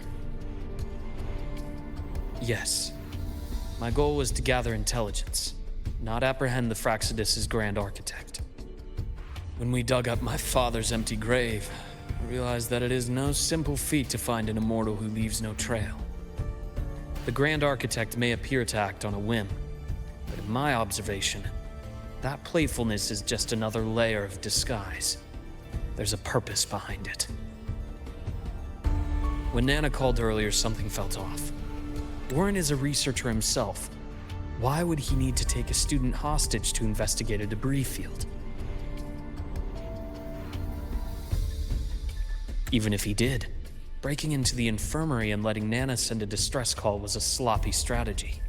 Yes. My goal was to gather intelligence, not apprehend the Fraxidus' Grand Architect. When we dug up my father's empty grave, I realized that it is no simple feat to find an immortal who leaves no trail. The Grand Architect may appear to act on a whim, but in my observation, that playfulness is just another layer of disguise. There's a purpose behind it. When Nana called earlier, something felt off. Warren is a researcher himself. Why would he need to take a student hostage to investigate a debris field? Even if he did, Breaking into the infirmary and letting Nana send a distress call was a sloppy strategy.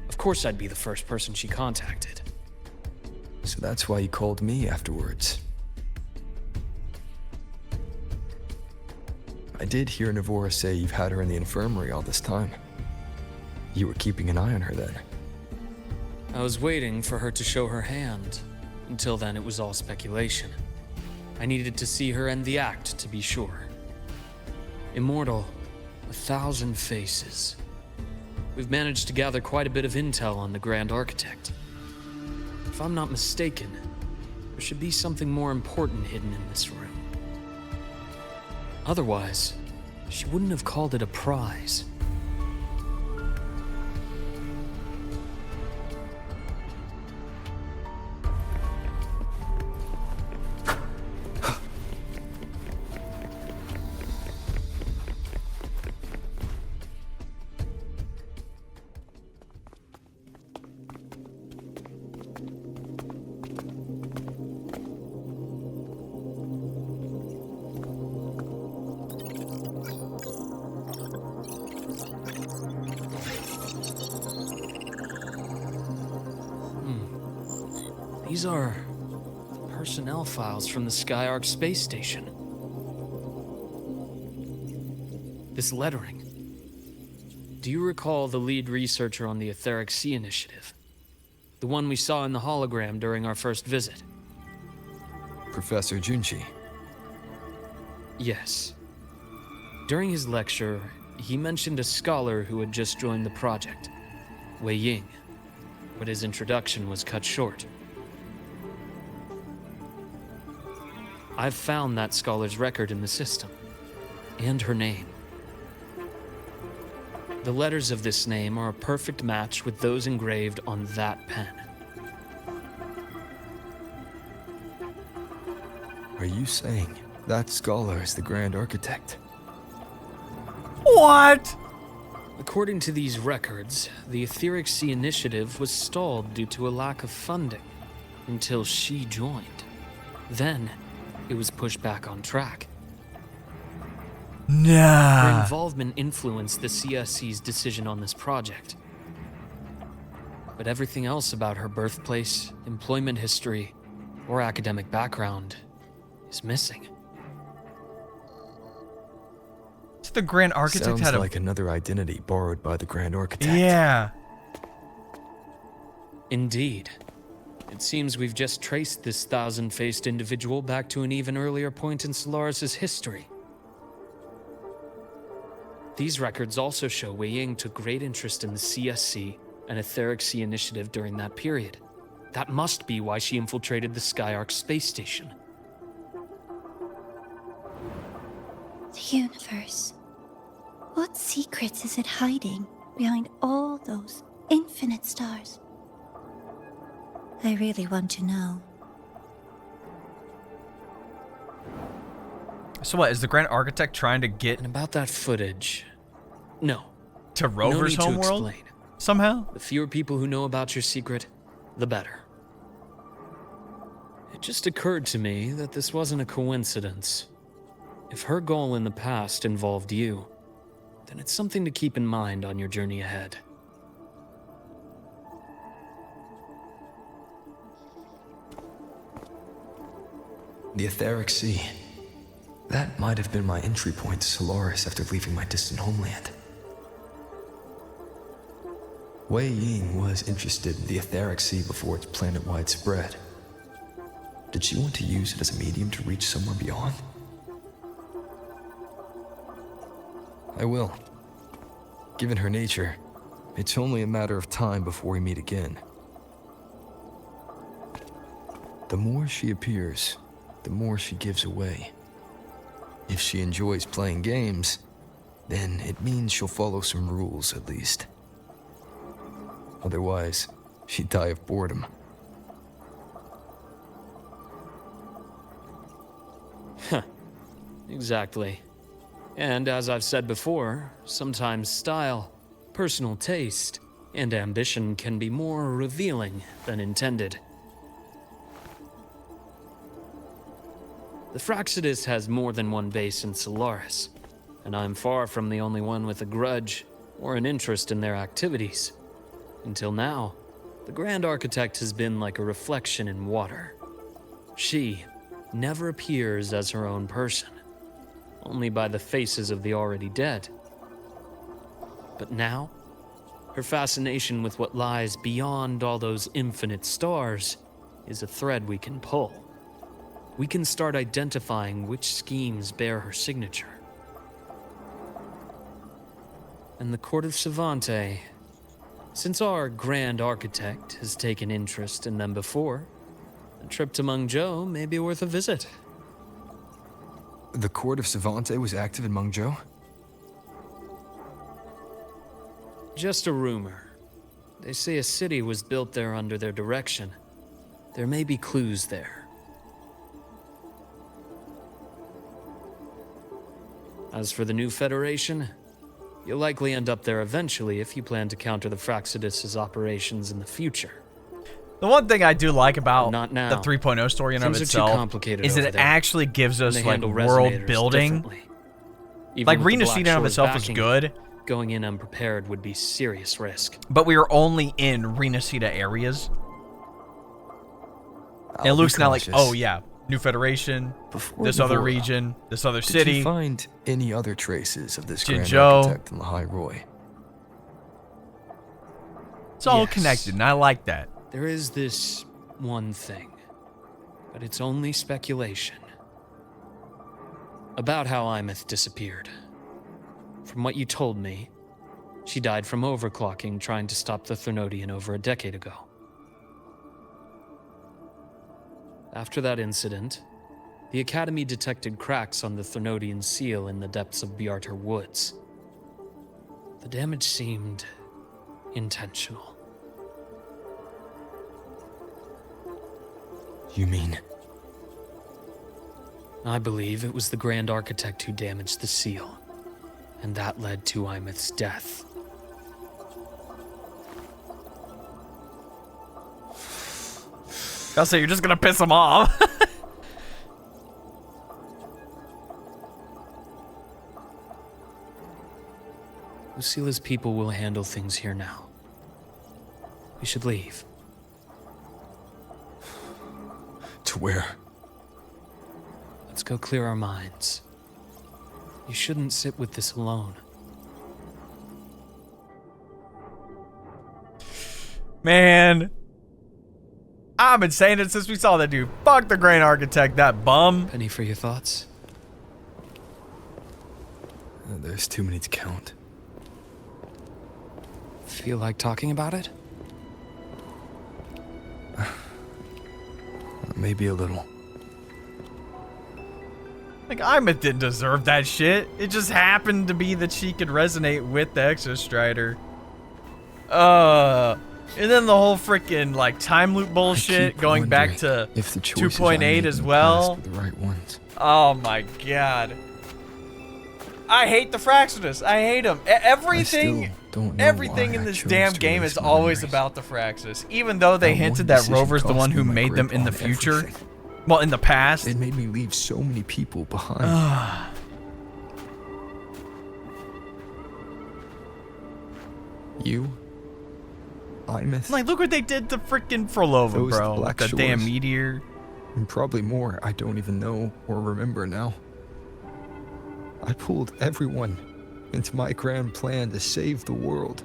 Of course I'd be the first person she contacted. So that's why you called me afterwards. I did hear Navora say you've had her in the infirmary all this time. You were keeping an eye on her then. I was waiting for her to show her hand. Until then, it was all speculation. I needed to see her end the act to be sure. Immortal, 1,000 faces. We've managed to gather quite a bit of intel on the Grand Architect. If I'm not mistaken, there should be something more important hidden in this room. Otherwise, she wouldn't have called it a prize. These are personnel files from the Skyark space station. This lettering. Do you recall the lead researcher on the Etheric Sea Initiative? The one we saw in the hologram during our first visit? Professor Junchi. Yes. During his lecture, he mentioned a scholar who had just joined the project, Wei Ying, but his introduction was cut short. I've found that scholar's record in the system, and her name. The letters of this name are a perfect match with those engraved on that pen. Are you saying that scholar is the Grand Architect? What? According to these records, the Etheric Sea Initiative was stalled due to a lack of funding until she joined. Then, it was pushed back on track. Nah. Her involvement influenced the CSC's decision on this project. But everything else about her birthplace, employment history, or academic background is missing. So the Grand Architect Sounds had a... like another identity borrowed by the Grand Architect. Yeah. Indeed. It seems we've just traced this 1,000-faced individual back to an even earlier point in Solaris' history. These records also show Wei Ying took great interest in the CSC and Etheric Sea Initiative during that period. That must be why she infiltrated the Skyark space station. The universe. What secrets is it hiding behind all those infinite stars? I really want to know. So what, is the Grand Architect trying to get... And about that footage... No. To Rover's no need homeworld? to explain. Somehow? The fewer people who know about your secret, the better. It just occurred to me that this wasn't a coincidence. If her goal in the past involved you, then it's something to keep in mind on your journey ahead. The Etheric Sea. That might have been my entry point to Solaris after leaving my distant homeland. Wei Ying was interested in the Etheric Sea before its planet-wide spread. Did she want to use it as a medium to reach somewhere beyond? I will. Given her nature, it's only a matter of time before we meet again. The more she appears, the more she gives away. If she enjoys playing games, then it means she'll follow some rules at least. Otherwise, she'd die of boredom. Huh. Exactly. And as I've said before, sometimes style, personal taste, and ambition can be more revealing than intended. The Fraxidus has more than one base in Solaris. And I'm far from the only one with a grudge or an interest in their activities. Until now, the Grand Architect has been like a reflection in water. She never appears as her own person, only by the faces of the already dead. But now, her fascination with what lies beyond all those infinite stars is a thread we can pull. We can start identifying which schemes bear her signature. And the Court of Savante, since our Grand Architect has taken interest in them before, a trip to Mengzhou may be worth a visit. The Court of Savante was active in Mengzhou? Just a rumor. They say a city was built there under their direction. There may be clues there. As for the new Federation, you'll likely end up there eventually if you plan to counter the Fraxidus' operations in the future. The one thing I do like about Not now. the 3.0 story in and of Things are too itself complicated is that over it there. actually gives us They like handle world resonators building. differently. Even Like with the Rena Black Seed in and of Shores itself is backing, good, going in unprepared would be serious risk. but we are only in Renacida areas. I'll And be Luke's not like, cautious. oh yeah, new Federation, Before this other Navora, region, this other Did city. you find any other traces of this Grand Jinzhou. Architect in the High Roy? It's all Yes. connected, and I like that. There is this one thing, but it's only speculation. About how Imeth disappeared. From what you told me, she died from overclocking trying to stop the Thernodian over a decade ago. After that incident, the Academy detected cracks on the Thernodian seal in the depths of Biarter Woods. The damage seemed intentional. You mean? I believe it was the Grand Architect who damaged the seal, and that led to Imeth's death. I'll say you're just gonna piss him off. Lucila's people will handle things here now. We should leave. To where? Let's go clear our minds. You shouldn't sit with this alone. Man, I've been saying it since we saw that dude. Fuck the Grand Architect, that bum. Penny for your thoughts? There's too many to count. Feel like talking about it? Maybe a little. Like, Imeth didn't deserve that shit. It just happened to be that she could resonate with the Exostrider. And then the whole freaking, like, time loop bullshit going back to if the choices I 2.8 made as in the well. past were the right ones. Oh my god. I hate the Fraxidus. I hate him. Everything don't know everything why in I this chose damn to game erase is my always memories. about the Fraxidus. Even though they That hinted one that decision Rover's the cost one me who my made them grip in the on future. everything. Well, in the past. It made me leave so many people behind. You? Imeth? Like, look what they did to freaking Frolova, Those bro. Black With the damn Shores. meteor. And probably more I don't even know or remember now. I pulled everyone into my grand plan to save the world.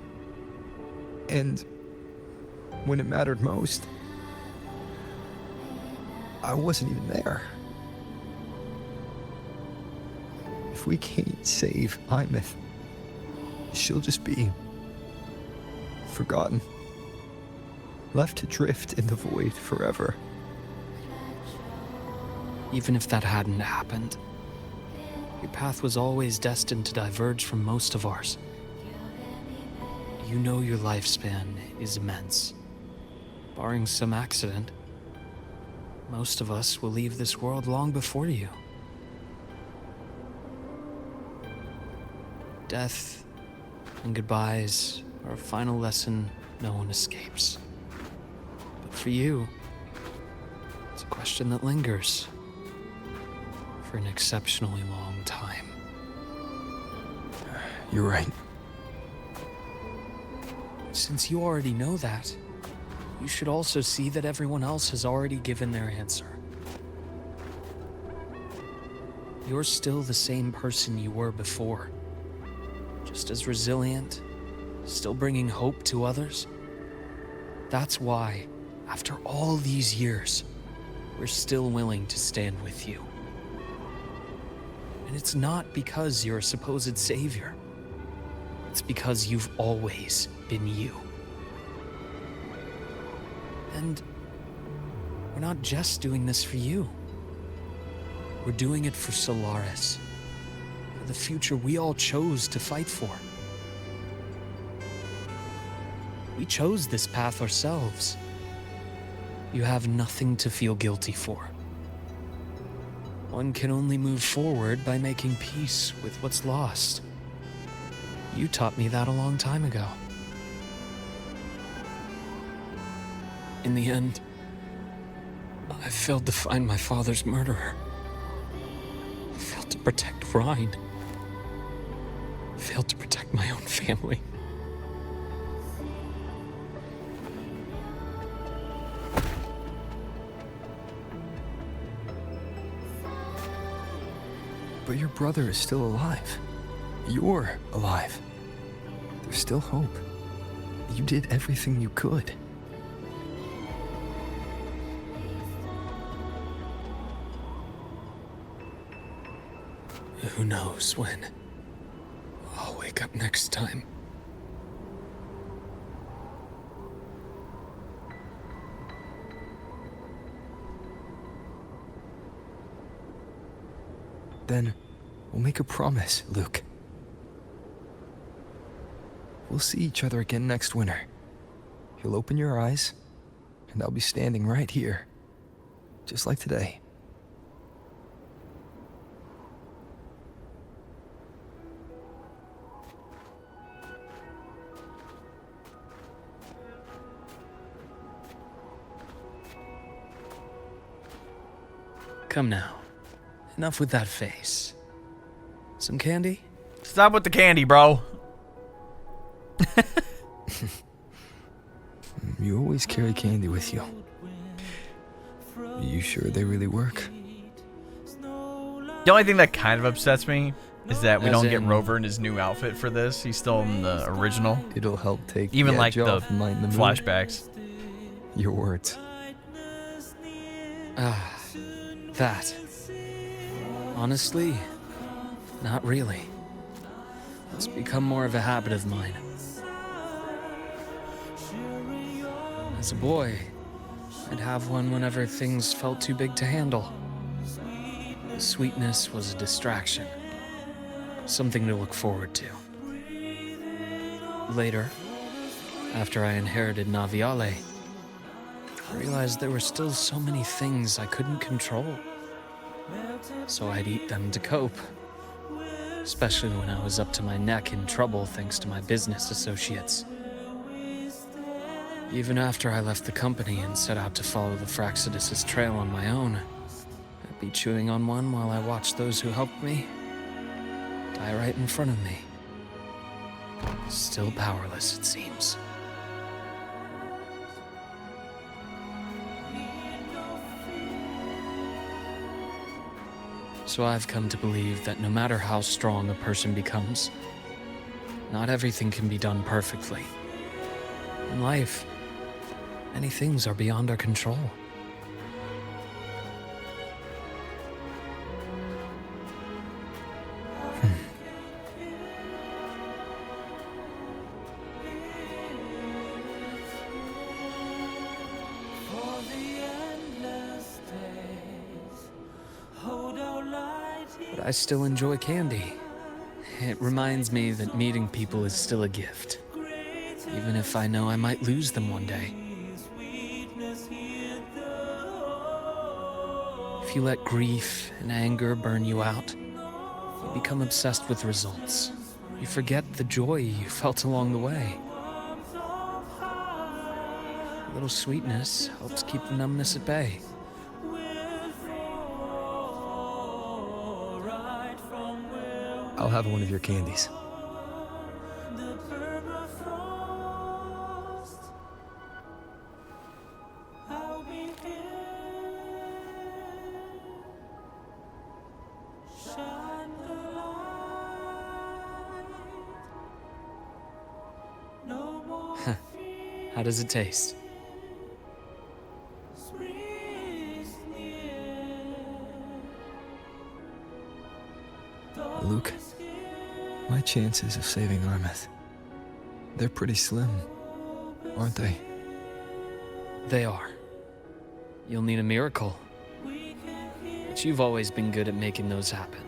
And when it mattered most, I wasn't even there. If we can't save Imeth, she'll just be forgotten, left to drift in the void forever. Even if that hadn't happened, your path was always destined to diverge from most of ours. You know your lifespan is immense. Barring some accident, most of us will leave this world long before you. Death and goodbyes are a final lesson no one escapes. But for you, it's a question that lingers for an exceptionally long time. You're right. Since you already know that, you should also see that everyone else has already given their answer. You're still the same person you were before. Just as resilient, still bringing hope to others. That's why, after all these years, we're still willing to stand with you. And it's not because you're a supposed savior. It's because you've always been you. And we're not just doing this for you. We're doing it for Solaris, for the future we all chose to fight for. We chose this path ourselves. You have nothing to feel guilty for. One can only move forward by making peace with what's lost. You taught me that a long time ago. In the end, I failed to find my father's murderer. I failed to protect Rhine. I failed to protect my own family. But your brother is still alive. You're alive. There's still hope. You did everything you could. Who knows when I'll wake up next time. Then we'll make a promise, Luuk. We'll see each other again next winter. You'll open your eyes, and I'll be standing right here, just like today. Come now. Enough with that face. Some candy? Stop with the candy, bro. You always carry candy with you. You sure they really work? The only thing that kind of upsets me is that we As don't get in- Rover in his new outfit for this. He's still in the original. It'll help take Even the like edge the off and lighten the mood. flashbacks. Your words. That. Honestly, not really. It's become more of a habit of mine. As a boy, I'd have one whenever things felt too big to handle. The sweetness was a distraction, something to look forward to. Later, after I inherited Naviale, I realized there were still so many things I couldn't control. So I'd eat them to cope, especially when I was up to my neck in trouble thanks to my business associates. Even after I left the company and set out to follow the Fraxidus' trail on my own, I'd be chewing on one while I watched those who helped me die right in front of me. Still powerless, it seems. So I've come to believe that no matter how strong a person becomes, not everything can be done perfectly. In life, many things are beyond our control. But I still enjoy candy. It reminds me that meeting people is still a gift, even if I know I might lose them one day. If you let grief and anger burn you out, you become obsessed with results. You forget the joy you felt along the way. A little sweetness helps keep the numbness at bay. I'll have one of your candies. How does it taste? Luke, my chances of saving Armeth, they're pretty slim, aren't they? They are. You'll need a miracle. But you've always been good at making those happen.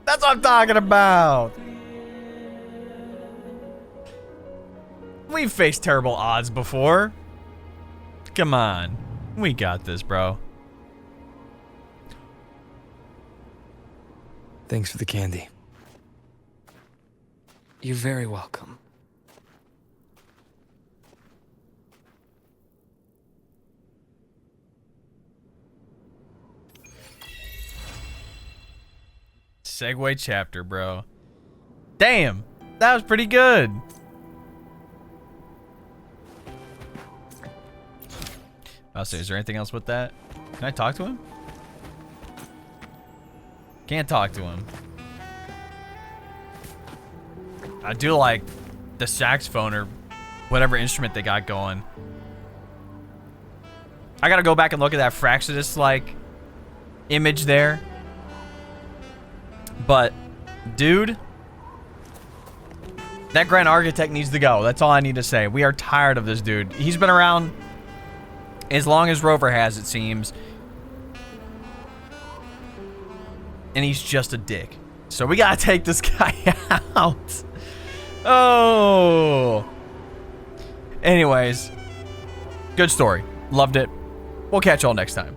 That's what I'm talking about. We've faced terrible odds before. Come on. We got this, bro. Thanks for the candy. You're very welcome. Segue chapter, bro. Damn, that was pretty good. Oh, so is there anything else with that? Can I talk to him? Can't talk to him. I do like the saxophone or whatever instrument they got going. I gotta go back and look at that Fraxidus like image there. But, dude, that Grand Architect needs to go. That's all I need to say. We are tired of this dude. He's been around as long as Rover has, it seems. And he's just a dick. So we gotta take this guy out. Oh. Anyways, good story. Loved it. We'll catch y'all next time.